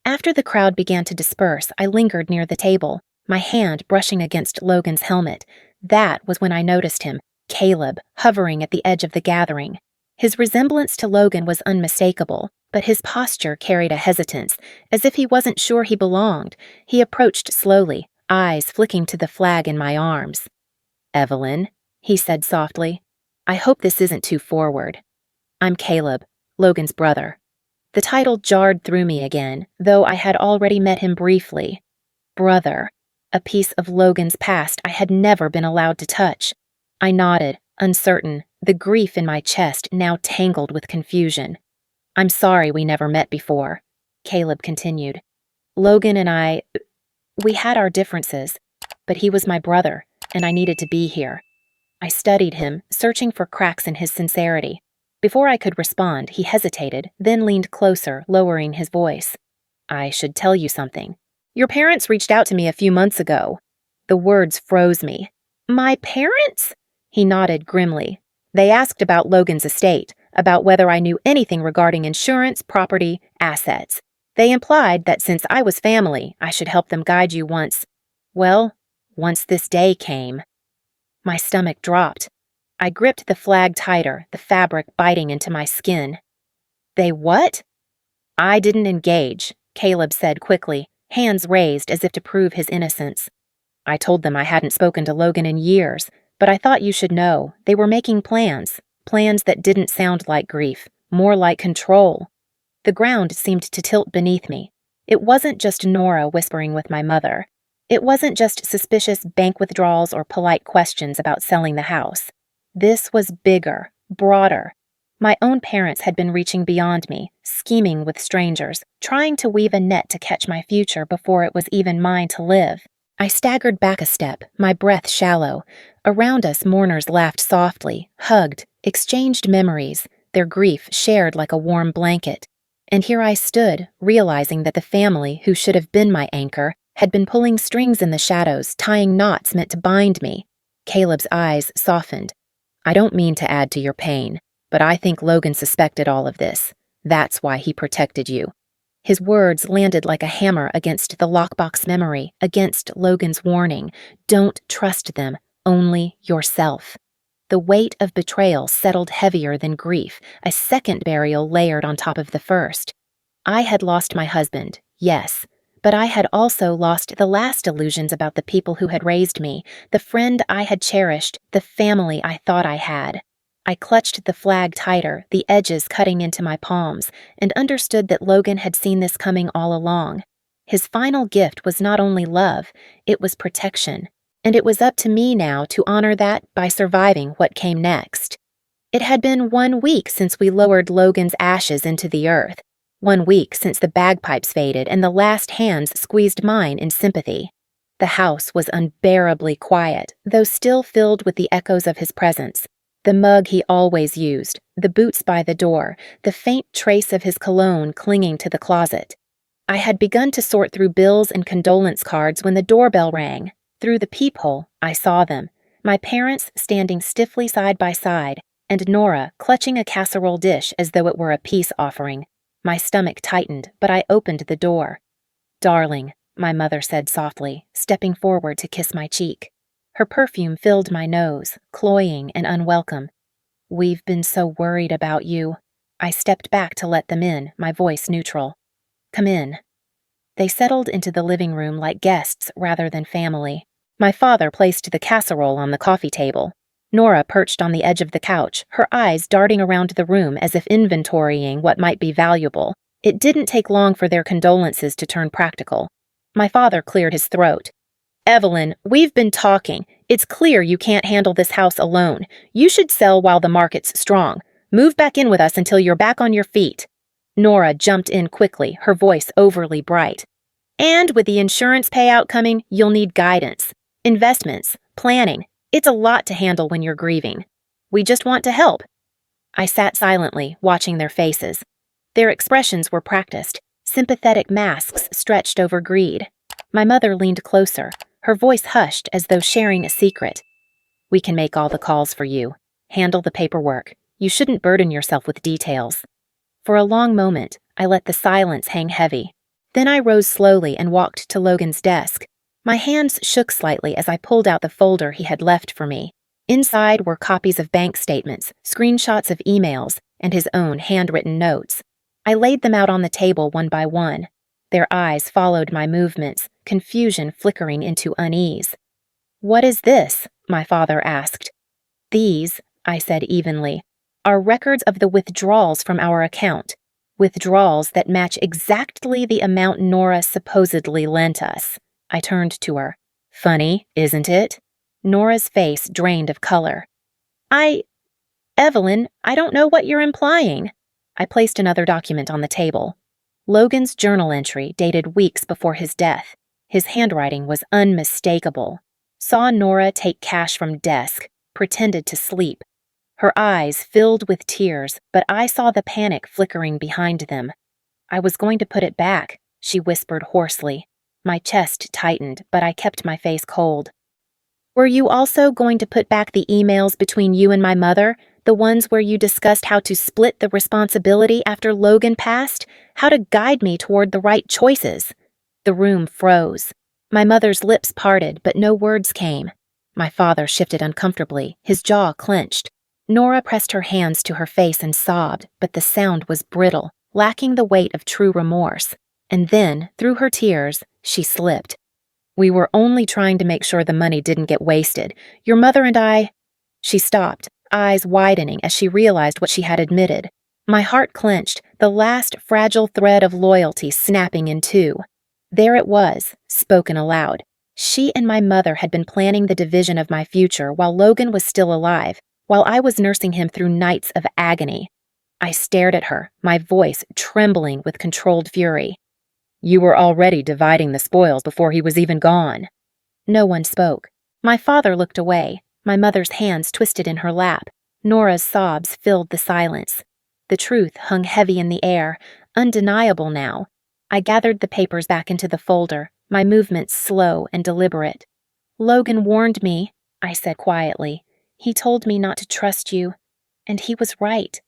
After the crowd began to disperse, I lingered near the table, my hand brushing against Logan's helmet. That was when I noticed him, Caleb, hovering at the edge of the gathering. His resemblance to Logan was unmistakable, but his posture carried a hesitance, as if he wasn't sure he belonged. He approached slowly, eyes flicking to the flag in my arms. "Evelyn," he said softly, "I hope this isn't too forward. I'm Caleb, Logan's brother." The title jarred through me again, though I had already met him briefly. Brother, a piece of Logan's past I had never been allowed to touch. I nodded, uncertain, the grief in my chest now tangled with confusion. "I'm sorry we never met before," Caleb continued. "Logan and we had our differences, but he was my brother, and I needed to be here." I studied him, searching for cracks in his sincerity. Before I could respond, he hesitated, then leaned closer, lowering his voice. "I should tell you something. Your parents reached out to me a few months ago." The words froze me. "My parents?" He nodded grimly. "They asked about Logan's estate, about whether I knew anything regarding insurance, property, assets. They implied that since I was family, I should help them guide you once this day came." My stomach dropped. I gripped the flag tighter, the fabric biting into my skin. "They what?" "I didn't engage," Caleb said quickly, hands raised as if to prove his innocence. "I told them I hadn't spoken to Logan in years, but I thought you should know. They were making plans that didn't sound like grief, more like control." The ground seemed to tilt beneath me. It wasn't just Nora whispering with my mother. It wasn't just suspicious bank withdrawals or polite questions about selling the house. This was bigger, broader. My own parents had been reaching beyond me, scheming with strangers, trying to weave a net to catch my future before it was even mine to live. I staggered back a step, my breath shallow. Around us, mourners laughed softly, hugged, exchanged memories, their grief shared like a warm blanket. And here I stood, realizing that the family, who should have been my anchor, had been pulling strings in the shadows, tying knots meant to bind me. Caleb's eyes softened. "I don't mean to add to your pain, but I think Logan suspected all of this. That's why he protected you." His words landed like a hammer against the lockbox memory, against Logan's warning. Don't trust them, only yourself. The weight of betrayal settled heavier than grief, a second burial layered on top of the first. I had lost my husband, yes, but I had also lost the last illusions about the people who had raised me, the friend I had cherished, the family I thought I had. I clutched the flag tighter, the edges cutting into my palms, and understood that Logan had seen this coming all along. His final gift was not only love, it was protection. And it was up to me now to honor that by surviving what came next. It had been 1 week since we lowered Logan's ashes into the earth. 1 week since the bagpipes faded and the last hands squeezed mine in sympathy. The house was unbearably quiet, though still filled with the echoes of his presence. The mug he always used, the boots by the door, the faint trace of his cologne clinging to the closet. I had begun to sort through bills and condolence cards when the doorbell rang. Through the peephole, I saw them, my parents standing stiffly side by side, and Nora clutching a casserole dish as though it were a peace offering. My stomach tightened, but I opened the door. "Darling," my mother said softly, stepping forward to kiss my cheek. Her perfume filled my nose, cloying and unwelcome. "We've been so worried about you." I stepped back to let them in, my voice neutral. "Come in." They settled into the living room like guests rather than family. My father placed the casserole on the coffee table. Nora perched on the edge of the couch, her eyes darting around the room as if inventorying what might be valuable. It didn't take long for their condolences to turn practical. My father cleared his throat. "Evelyn, we've been talking. It's clear you can't handle this house alone. You should sell while the market's strong. Move back in with us until you're back on your feet." Nora jumped in quickly, her voice overly bright. "And with the insurance payout coming, you'll need guidance. Investments, planning. It's a lot to handle when you're grieving. We just want to help." I sat silently, watching their faces. Their expressions were practiced, sympathetic masks stretched over greed. My mother leaned closer, her voice hushed as though sharing a secret. "We can make all the calls for you. Handle the paperwork. You shouldn't burden yourself with details." For a long moment, I let the silence hang heavy. Then I rose slowly and walked to Logan's desk. My hands shook slightly as I pulled out the folder he had left for me. Inside were copies of bank statements, screenshots of emails, and his own handwritten notes. I laid them out on the table one by one. Their eyes followed my movements, confusion flickering into unease. "What is this?" my father asked. "These," I said evenly, "are records of the withdrawals from our account. Withdrawals that match exactly the amount Nora supposedly lent us." I turned to her. "Funny, isn't it?" Nora's face drained of color. Evelyn, I don't know what you're implying." I placed another document on the table. Logan's journal entry dated weeks before his death. His handwriting was unmistakable. Saw Nora take cash from desk, pretended to sleep. Her eyes filled with tears, but I saw the panic flickering behind them. "I was going to put it back," she whispered hoarsely. My chest tightened, but I kept my face cold. "Were you also going to put back the emails between you and my mother? The ones where you discussed how to split the responsibility after Logan passed? How to guide me toward the right choices?" The room froze. My mother's lips parted, but no words came. My father shifted uncomfortably, his jaw clenched. Nora pressed her hands to her face and sobbed, but the sound was brittle, lacking the weight of true remorse. And then, through her tears, she slipped. "We were only trying to make sure the money didn't get wasted. Your mother and I—" She stopped, eyes widening as she realized what she had admitted. My heart clenched, the last fragile thread of loyalty snapping in two. There it was, spoken aloud. She and my mother had been planning the division of my future while Logan was still alive, while I was nursing him through nights of agony. I stared at her, my voice trembling with controlled fury. "You were already dividing the spoils before he was even gone." No one spoke. My father looked away, my mother's hands twisted in her lap. Nora's sobs filled the silence. The truth hung heavy in the air, undeniable now. I gathered the papers back into the folder, my movements slow and deliberate. "Logan warned me," I said quietly. "He told me not to trust you. And he was right."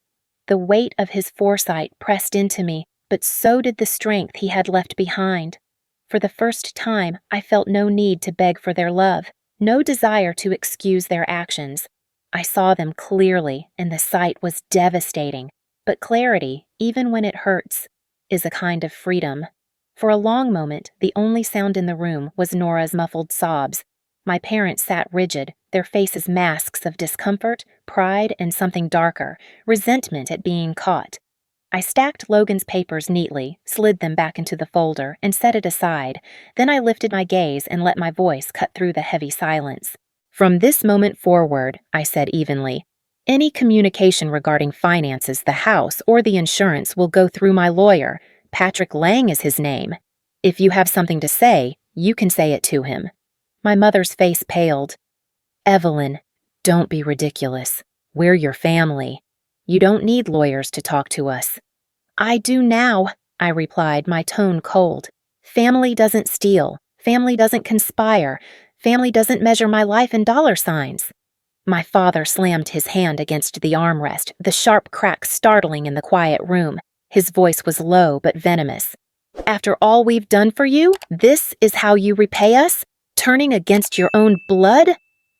The weight of his foresight pressed into me, but so did the strength he had left behind. For the first time, I felt no need to beg for their love, no desire to excuse their actions. I saw them clearly, and the sight was devastating. But clarity, even when it hurts, is a kind of freedom. For a long moment, the only sound in the room was Nora's muffled sobs. My parents sat rigid, their faces masks of discomfort, pride, and something darker, resentment at being caught. I stacked Logan's papers neatly, slid them back into the folder, and set it aside. Then I lifted my gaze and let my voice cut through the heavy silence. "From this moment forward," I said evenly, "any communication regarding finances, the house, or the insurance will go through my lawyer. Patrick Lang is his name. If you have something to say, you can say it to him." My mother's face paled. "Evelyn, don't be ridiculous. We're your family. You don't need lawyers to talk to us." "I do now," I replied, my tone cold. "Family doesn't steal. Family doesn't conspire. Family doesn't measure my life in dollar signs." My father slammed his hand against the armrest, the sharp crack startling in the quiet room. His voice was low but venomous. "After all we've done for you, this is how you repay us? Turning against your own blood?"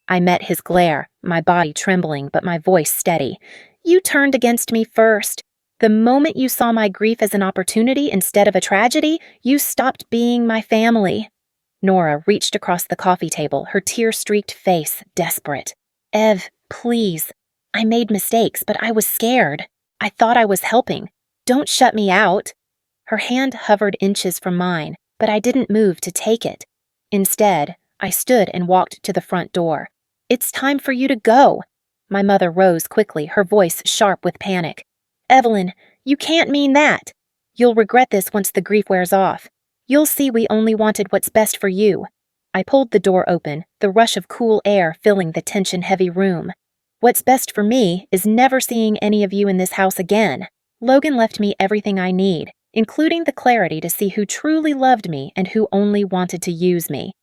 I met his glare, my body trembling but my voice steady. "You turned against me first. The moment you saw my grief as an opportunity instead of a tragedy, you stopped being my family." Nora reached across the coffee table, her tear-streaked face desperate. "Ev, please. I made mistakes, but I was scared. I thought I was helping. Don't shut me out." Her hand hovered inches from mine, but I didn't move to take it. Instead, I stood and walked to the front door. "It's time for you to go." My mother rose quickly, her voice sharp with panic. "Evelyn, you can't mean that. You'll regret this once the grief wears off. You'll see we only wanted what's best for you." I pulled the door open, the rush of cool air filling the tension-heavy room. "What's best for me is never seeing any of you in this house again. Logan left me everything I need, including the clarity to see who truly loved me and who only wanted to use me."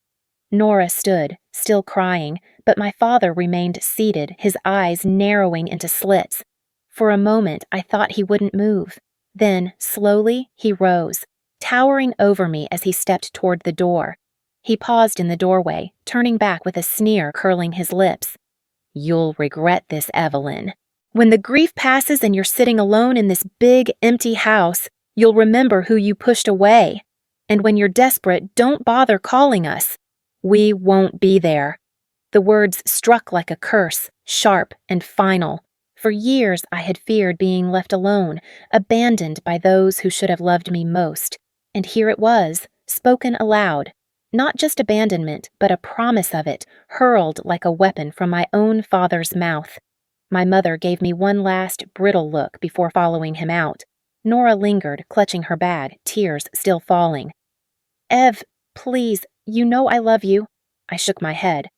Nora stood, still crying, but my father remained seated, his eyes narrowing into slits. For a moment, I thought he wouldn't move. Then, slowly, he rose, towering over me as he stepped toward the door. He paused in the doorway, turning back with a sneer curling his lips. "You'll regret this, Evelyn." When the grief passes and you're sitting alone in this big, empty house, you'll remember who you pushed away. And when you're desperate, don't bother calling us. We won't be there." The words struck like a curse, sharp and final. For years I had feared being left alone, abandoned by those who should have loved me most. And here it was, spoken aloud. Not just abandonment, but a promise of it, hurled like a weapon from my own father's mouth. My mother gave me one last, brittle look before following him out. Nora lingered, clutching her bag, tears still falling. "Ev, please, you know I love you." I shook my head.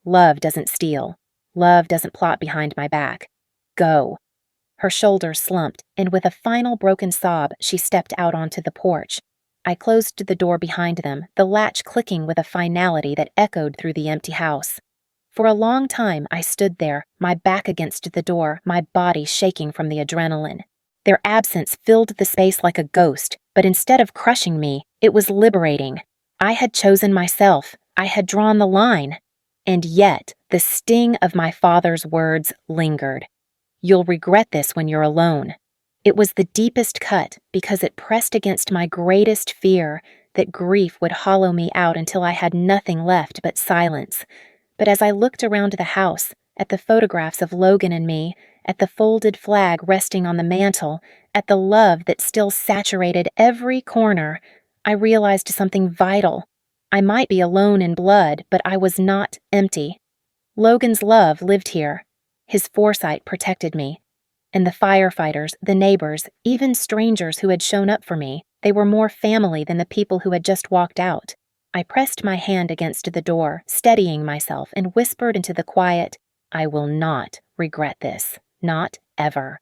Love doesn't steal. Love doesn't plot behind my back. Go. Her shoulders slumped, and with a final broken sob, she stepped out onto the porch. I closed the door behind them, the latch clicking with a finality that echoed through the empty house. For a long time, I stood there, my back against the door, my body shaking from the adrenaline. Their absence filled the space like a ghost, but instead of crushing me, it was liberating. I had chosen myself. I had drawn the line. And yet, the sting of my father's words lingered. "You'll regret this when you're alone." It was the deepest cut because it pressed against my greatest fear, that grief would hollow me out until I had nothing left but silence. But as I looked around the house, at the photographs of Logan and me, at the folded flag resting on the mantel, at the love that still saturated every corner, I realized something vital. I might be alone in blood, but I was not empty. Logan's love lived here. His foresight protected me. And the firefighters, the neighbors, even strangers who had shown up for me, they were more family than the people who had just walked out. I pressed my hand against the door, steadying myself, and whispered into the quiet, "I will not regret this. Not ever."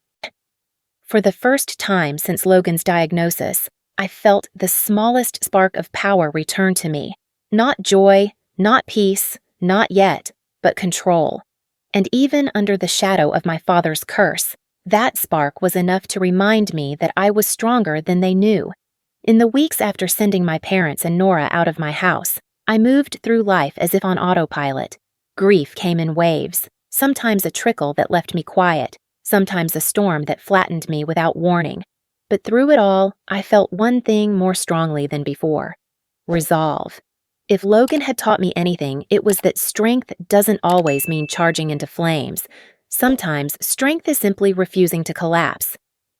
For the first time since Logan's diagnosis, I felt the smallest spark of power return to me. Not joy, not peace, not yet, but control. And even under the shadow of my father's curse, that spark was enough to remind me that I was stronger than they knew. In the weeks after sending my parents and Nora out of my house, I moved through life as if on autopilot. Grief came in waves, sometimes a trickle that left me quiet, sometimes a storm that flattened me without warning. But through it all, I felt one thing more strongly than before: resolve. If Logan had taught me anything, it was that strength doesn't always mean charging into flames. Sometimes strength is simply refusing to collapse.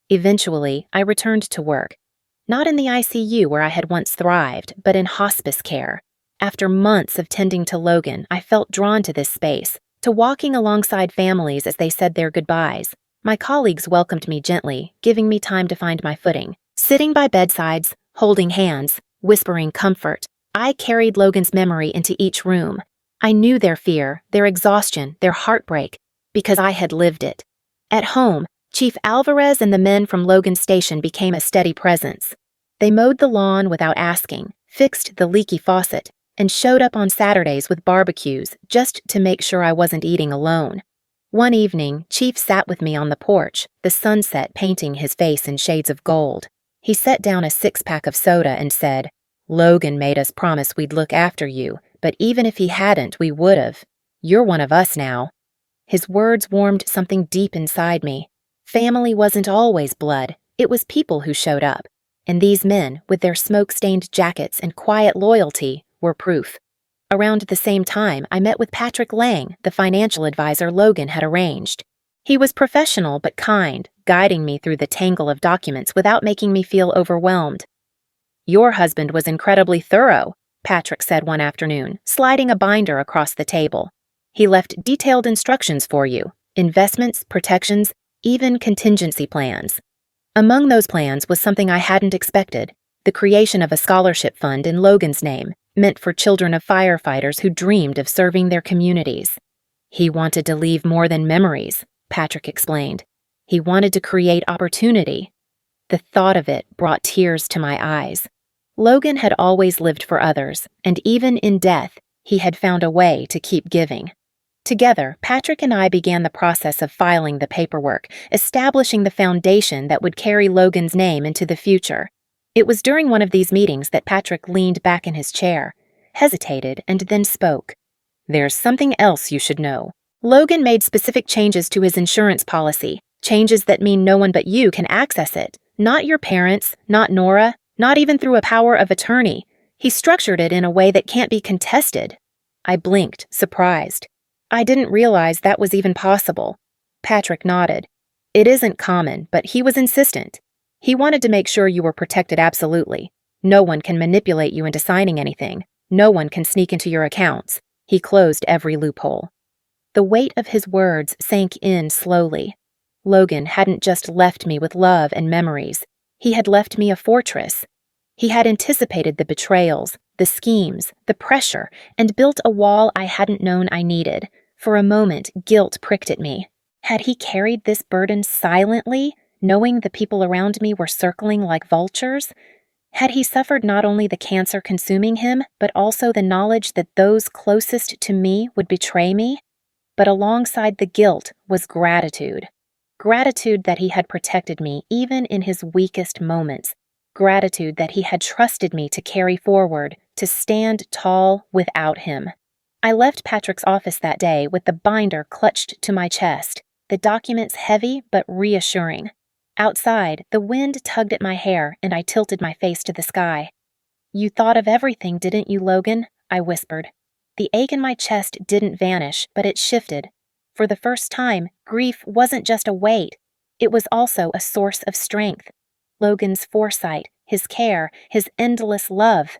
Eventually, I returned to work. Not in the ICU where I had once thrived, but in hospice care. After months of tending to Logan, I felt drawn to this space, to walking alongside families as they said their goodbyes. My colleagues welcomed me gently, giving me time to find my footing. Sitting by bedsides, holding hands, whispering comfort, I carried Logan's memory into each room. I knew their fear, their exhaustion, their heartbreak, because I had lived it. At home, Chief Alvarez and the men from Logan Station became a steady presence. They mowed the lawn without asking, fixed the leaky faucet, and showed up on Saturdays with barbecues just to make sure I wasn't eating alone. One evening, Chief sat with me on the porch, the sunset painting his face in shades of gold. He set down a 6-pack of soda and said, "Logan made us promise we'd look after you, but even if he hadn't, we would've. You're one of us now." His words warmed something deep inside me. Family wasn't always blood, it was people who showed up. And these men, with their smoke-stained jackets and quiet loyalty, were proof. Around the same time, I met with Patrick Lang, the financial advisor Logan had arranged. He was professional but kind, guiding me through the tangle of documents without making me feel overwhelmed. "Your husband was incredibly thorough," Patrick said one afternoon, sliding a binder across the table. "He left detailed instructions for you, investments, protections, even contingency plans." Among those plans was something I hadn't expected: the creation of a scholarship fund in Logan's name, meant for children of firefighters who dreamed of serving their communities. "He wanted to leave more than memories," Patrick explained. "He wanted to create opportunity." The thought of it brought tears to my eyes. Logan had always lived for others, and even in death, he had found a way to keep giving. Together, Patrick and I began the process of filing the paperwork, establishing the foundation that would carry Logan's name into the future. It was during one of these meetings that Patrick leaned back in his chair, hesitated, and then spoke. "There's something else you should know. Logan made specific changes to his insurance policy, changes that mean no one but you can access it. Not your parents, not Nora, not even through a power of attorney. He structured it in a way that can't be contested. I blinked, surprised. I didn't realize that was even possible. Patrick nodded. It isn't common, but he was insistent. He wanted to make sure you were protected absolutely. No one can manipulate you into signing anything. No one can sneak into your accounts. He closed every loophole. The weight of his words sank in slowly. Logan hadn't just left me with love and memories. He had left me a fortress. He had anticipated the betrayals, the schemes, the pressure, and built a wall I hadn't known I needed. For a moment, guilt pricked at me. Had he carried this burden silently, knowing the people around me were circling like vultures? Had he suffered not only the cancer consuming him, but also the knowledge that those closest to me would betray me? But alongside the guilt was gratitude. Gratitude that he had protected me even in his weakest moments. Gratitude that he had trusted me to carry forward, to stand tall without him. I left Patrick's office that day with the binder clutched to my chest, the documents heavy but reassuring. Outside, the wind tugged at my hair and I tilted my face to the sky. "You thought of everything, didn't you, Logan?" I whispered. The ache in my chest didn't vanish, but it shifted. For the first time, grief wasn't just a weight. It was also a source of strength. Logan's foresight, his care, his endless love.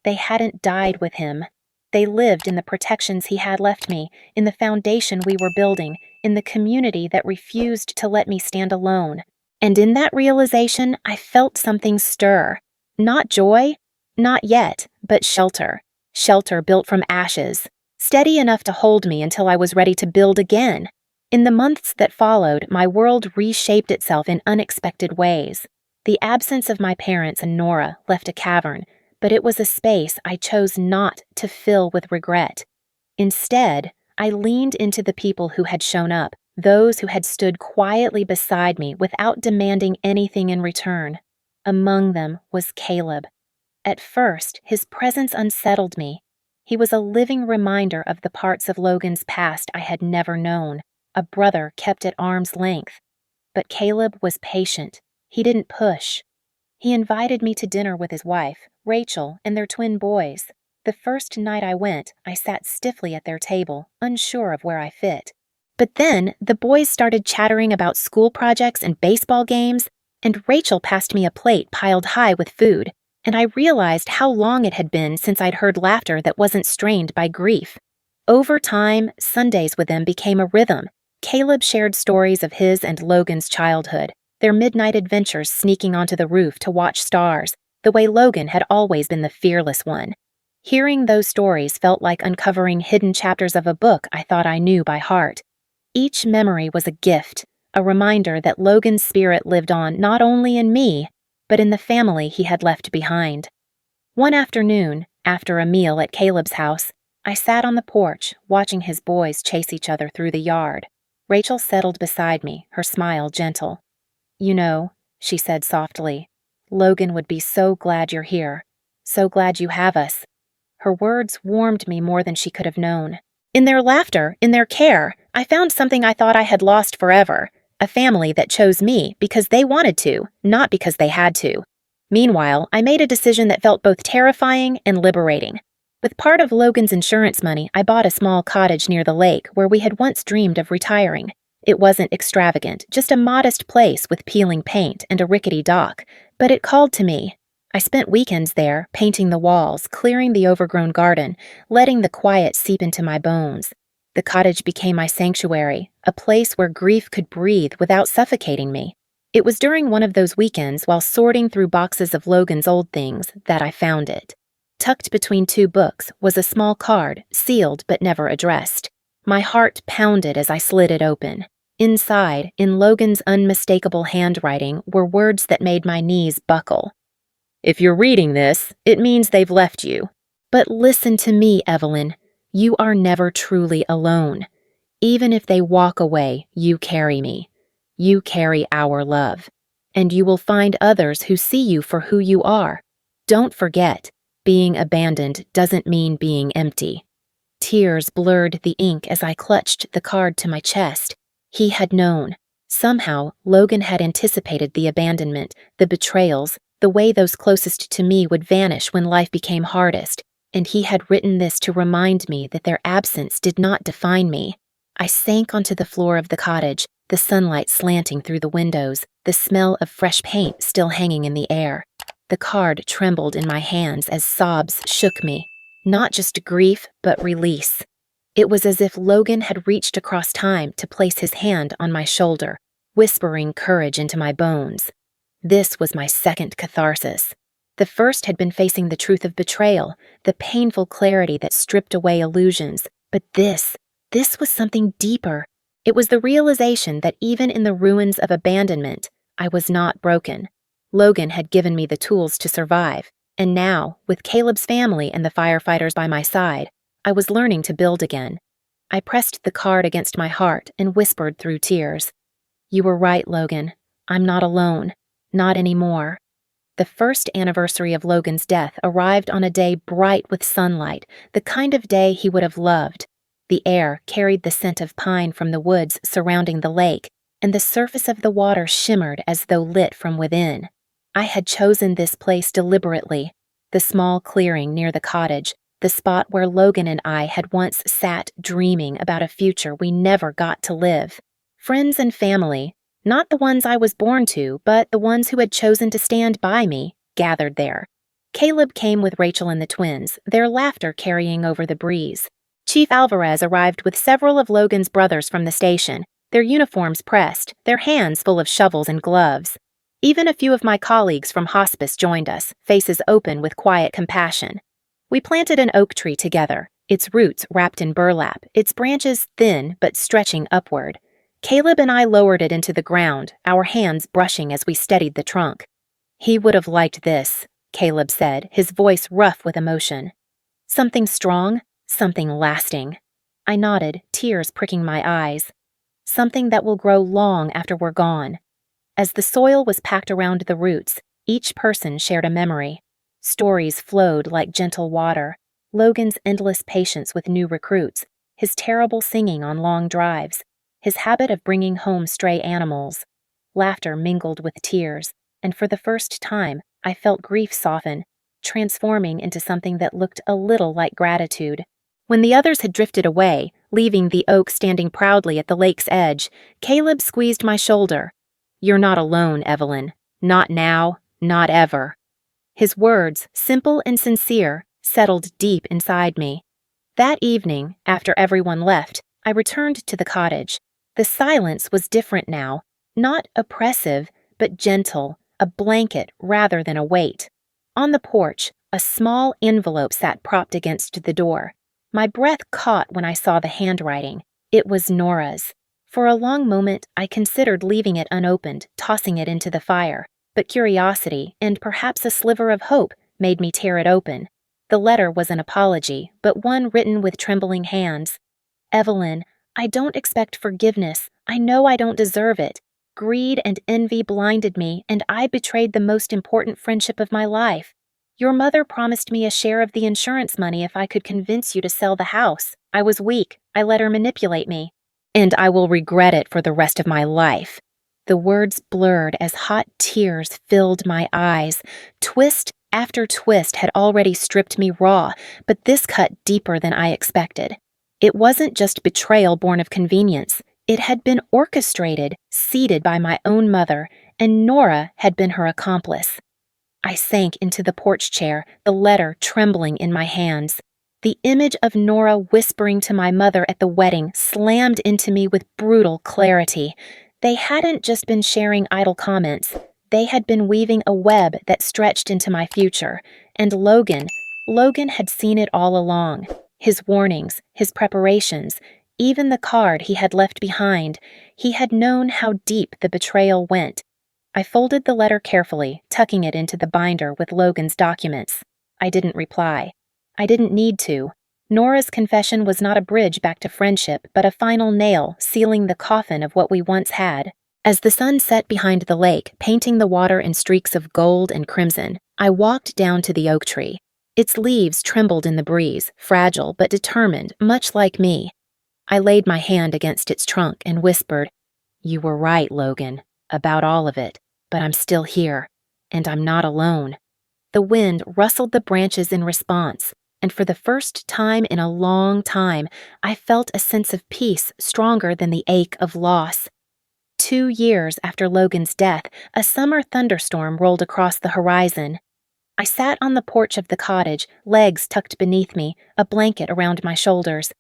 They hadn't died with him. They lived in the protections he had left me, in the foundation we were building, in the community that refused to let me stand alone. And in that realization, I felt something stir. Not joy, not yet, but shelter. Shelter built from ashes, steady enough to hold me until I was ready to build again. In the months that followed, my world reshaped itself in unexpected ways. The absence of my parents and Nora left a cavern, but it was a space I chose not to fill with regret. Instead, I leaned into the people who had shown up, those who had stood quietly beside me without demanding anything in return. Among them was Caleb. At first, his presence unsettled me. He was a living reminder of the parts of Logan's past I had never known, a brother kept at arm's length. But Caleb was patient. He didn't push. He invited me to dinner with his wife, Rachel, and their twin boys. The first night I went, I sat stiffly at their table, unsure of where I fit. But then, the boys started chattering about school projects and baseball games, and Rachel passed me a plate piled high with food, and I realized how long it had been since I'd heard laughter that wasn't strained by grief. Over time, Sundays with them became a rhythm. Caleb shared stories of his and Logan's childhood, their midnight adventures sneaking onto the roof to watch stars, the way Logan had always been the fearless one. Hearing those stories felt like uncovering hidden chapters of a book I thought I knew by heart. Each memory was a gift, a reminder that Logan's spirit lived on not only in me, but in the family he had left behind. One afternoon, after a meal at Caleb's house, I sat on the porch, watching his boys chase each other through the yard. Rachel settled beside me, her smile gentle. "You know," she said softly, "Logan would be so glad you're here, so glad you have us." Her words warmed me more than she could have known. In their laughter, in their care, I found something I thought I had lost forever, a family that chose me because they wanted to, not because they had to. Meanwhile, I made a decision that felt both terrifying and liberating. With part of Logan's insurance money, I bought a small cottage near the lake where we had once dreamed of retiring. It wasn't extravagant, just a modest place with peeling paint and a rickety dock, but it called to me. I spent weekends there, painting the walls, clearing the overgrown garden, letting the quiet seep into my bones. The cottage became my sanctuary, a place where grief could breathe without suffocating me. It was during one of those weekends while sorting through boxes of Logan's old things that I found it. Tucked between two books was a small card, sealed but never addressed. My heart pounded as I slid it open. Inside, in Logan's unmistakable handwriting, were words that made my knees buckle. "If you're reading this, it means they've left you. But listen to me, Evelyn. You are never truly alone. Even if they walk away, you carry me. You carry our love. And you will find others who see you for who you are. Don't forget, being abandoned doesn't mean being empty." Tears blurred the ink as I clutched the card to my chest. He had known. Somehow, Logan had anticipated the abandonment, the betrayals, the way those closest to me would vanish when life became hardest, and he had written this to remind me that their absence did not define me. I sank onto the floor of the cottage, the sunlight slanting through the windows, the smell of fresh paint still hanging in the air. The card trembled in my hands as sobs shook me. Not just grief, but release. It was as if Logan had reached across time to place his hand on my shoulder, whispering courage into my bones. This was my second catharsis. The first had been facing the truth of betrayal, the painful clarity that stripped away illusions. But this was something deeper. It was the realization that even in the ruins of abandonment, I was not broken. Logan had given me the tools to survive, and now, with Caleb's family and the firefighters by my side, I was learning to build again. I pressed the card against my heart and whispered through tears, "You were right, Logan. I'm not alone. Not anymore." The first anniversary of Logan's death arrived on a day bright with sunlight, the kind of day he would have loved. The air carried the scent of pine from the woods surrounding the lake, and the surface of the water shimmered as though lit from within. I had chosen this place deliberately, the small clearing near the cottage, the spot where Logan and I had once sat dreaming about a future we never got to live. Friends and family, not the ones I was born to, but the ones who had chosen to stand by me, gathered there. Caleb came with Rachel and the twins, their laughter carrying over the breeze. Chief Alvarez arrived with several of Logan's brothers from the station, their uniforms pressed, their hands full of shovels and gloves. Even a few of my colleagues from hospice joined us, faces open with quiet compassion. We planted an oak tree together, its roots wrapped in burlap, its branches thin but stretching upward. Caleb and I lowered it into the ground, our hands brushing as we steadied the trunk. "He would have liked this," Caleb said, his voice rough with emotion. "Something strong, something lasting." I nodded, tears pricking my eyes. "Something that will grow long after we're gone." As the soil was packed around the roots, each person shared a memory. Stories flowed like gentle water. Logan's endless patience with new recruits, his terrible singing on long drives, his habit of bringing home stray animals. Laughter mingled with tears, and for the first time, I felt grief soften, transforming into something that looked a little like gratitude. When the others had drifted away, leaving the oak standing proudly at the lake's edge, Caleb squeezed my shoulder. "You're not alone, Evelyn. Not now, not ever." His words, simple and sincere, settled deep inside me. That evening, after everyone left, I returned to the cottage. The silence was different now, not oppressive, but gentle, a blanket rather than a weight. On the porch, a small envelope sat propped against the door. My breath caught when I saw the handwriting. It was Nora's. For a long moment, I considered leaving it unopened, tossing it into the fire, but curiosity, and perhaps a sliver of hope, made me tear it open. The letter was an apology, but one written with trembling hands. "Evelyn, I don't expect forgiveness. I know I don't deserve it. Greed and envy blinded me, and I betrayed the most important friendship of my life. Your mother promised me a share of the insurance money if I could convince you to sell the house. I was weak. I let her manipulate me. And I will regret it for the rest of my life." The words blurred as hot tears filled my eyes. Twist after twist had already stripped me raw, but this cut deeper than I expected. It wasn't just betrayal born of convenience. It had been orchestrated, seeded by my own mother, and Nora had been her accomplice. I sank into the porch chair, the letter trembling in my hands. The image of Nora whispering to my mother at the wedding slammed into me with brutal clarity. They hadn't just been sharing idle comments. They had been weaving a web that stretched into my future. And Logan had seen it all along. His warnings, his preparations, even the card he had left behind. He had known how deep the betrayal went. I folded the letter carefully, tucking it into the binder with Logan's documents. I didn't reply. I didn't need to. Nora's confession was not a bridge back to friendship, but a final nail sealing the coffin of what we once had. As the sun set behind the lake, painting the water in streaks of gold and crimson, I walked down to the oak tree. Its leaves trembled in the breeze, fragile but determined, much like me. I laid my hand against its trunk and whispered, "You were right, Logan, about all of it, but I'm still here, and I'm not alone." The wind rustled the branches in response, and for the first time in a long time, I felt a sense of peace stronger than the ache of loss. 2 years after Logan's death, a summer thunderstorm rolled across the horizon. I sat on the porch of the cottage, legs tucked beneath me, a blanket around my shoulders.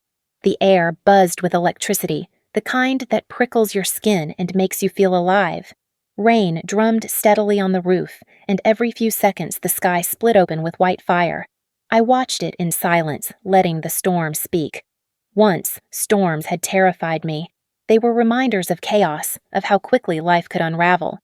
The air buzzed with electricity, the kind that prickles your skin and makes you feel alive. Rain drummed steadily on the roof, and every few seconds the sky split open with white fire. I watched it in silence, letting the storm speak. Once, storms had terrified me. They were reminders of chaos, of how quickly life could unravel.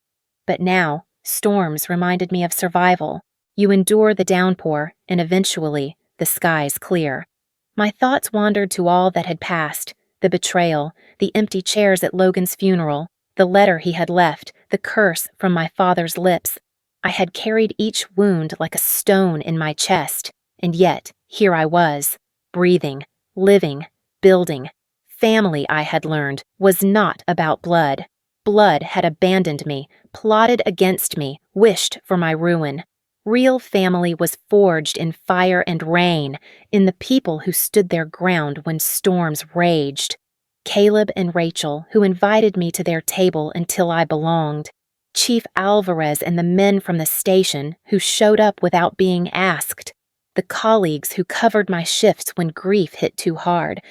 But now, storms reminded me of survival. You endure the downpour, and eventually, the skies clear. My thoughts wandered to all that had passed, the betrayal, the empty chairs at Logan's funeral, the letter he had left, the curse from my father's lips. I had carried each wound like a stone in my chest, and yet here I was, breathing, living, building. Family, I had learned, was not about blood. Blood had abandoned me, plotted against me, wished for my ruin. Real family was forged in fire and rain, in the people who stood their ground when storms raged. Caleb and Rachel, who invited me to their table until I belonged. Chief Alvarez and the men from the station who showed up without being asked. The colleagues who covered my shifts when grief hit too hard.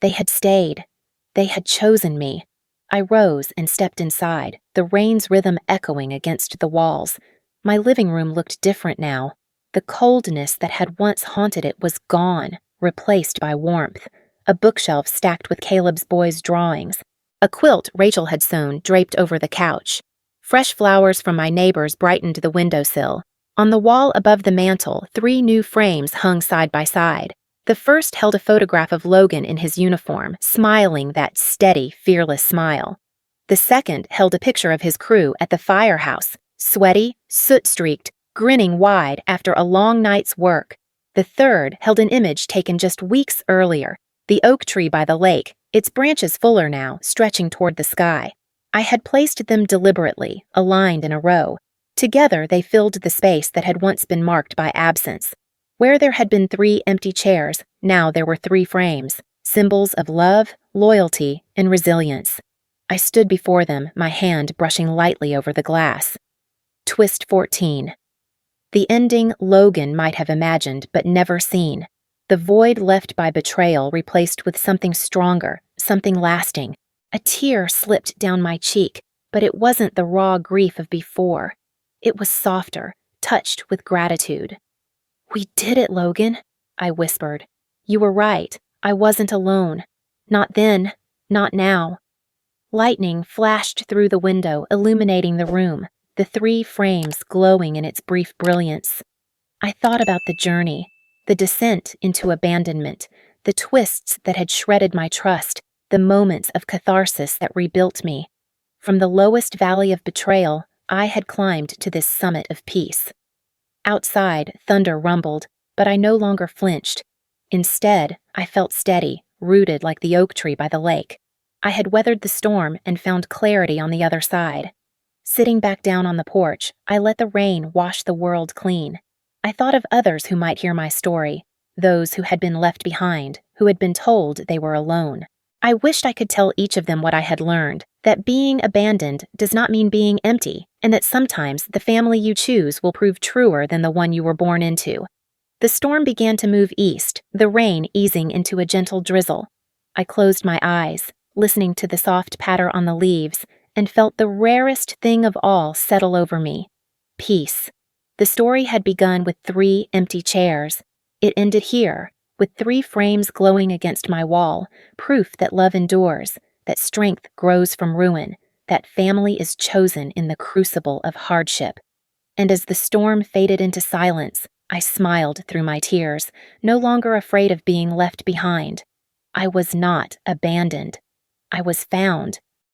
They had stayed. They had chosen me. I rose and stepped inside, the rain's rhythm echoing against the walls. My living room looked different now. The coldness that had once haunted it was gone, replaced by warmth. A bookshelf stacked with Caleb's boys' drawings. A quilt Rachel had sewn draped over the couch. Fresh flowers from my neighbors brightened the windowsill. On the wall above the mantel, 3 new frames hung side by side. The first held a photograph of Logan in his uniform, smiling that steady, fearless smile. The second held a picture of his crew at the firehouse, sweaty, soot-streaked, grinning wide after a long night's work. The third held an image taken just weeks earlier, the oak tree by the lake, its branches fuller now, stretching toward the sky. I had placed them deliberately, aligned in a row. Together they filled the space that had once been marked by absence. Where there had been 3 empty chairs, now there were 3 frames, symbols of love, loyalty, and resilience. I stood before them, my hand brushing lightly over the glass. Twist 14. The ending Logan might have imagined but never seen. The void left by betrayal replaced with something stronger, something lasting. A tear slipped down my cheek, but it wasn't the raw grief of before. It was softer, touched with gratitude. "We did it, Logan," I whispered. "You were right. I wasn't alone. Not then, not now." Lightning flashed through the window, illuminating the room, the 3 frames glowing in its brief brilliance. I thought about the journey, the descent into abandonment, the twists that had shredded my trust, the moments of catharsis that rebuilt me. From the lowest valley of betrayal, I had climbed to this summit of peace. Outside, thunder rumbled, but I no longer flinched. Instead, I felt steady, rooted like the oak tree by the lake. I had weathered the storm and found clarity on the other side. Sitting back down on the porch, I let the rain wash the world clean. I thought of others who might hear my story, those who had been left behind, who had been told they were alone. I wished I could tell each of them what I had learned, that being abandoned does not mean being empty, and that sometimes the family you choose will prove truer than the one you were born into. The storm began to move east, the rain easing into a gentle drizzle. I closed my eyes, listening to the soft patter on the leaves, and felt the rarest thing of all settle over me: peace. The story had begun with 3 empty chairs. It ended here, with 3 frames glowing against my wall, proof that love endures, that strength grows from ruin, that family is chosen in the crucible of hardship. And as the storm faded into silence, I smiled through my tears, no longer afraid of being left behind. I was not abandoned. I was found,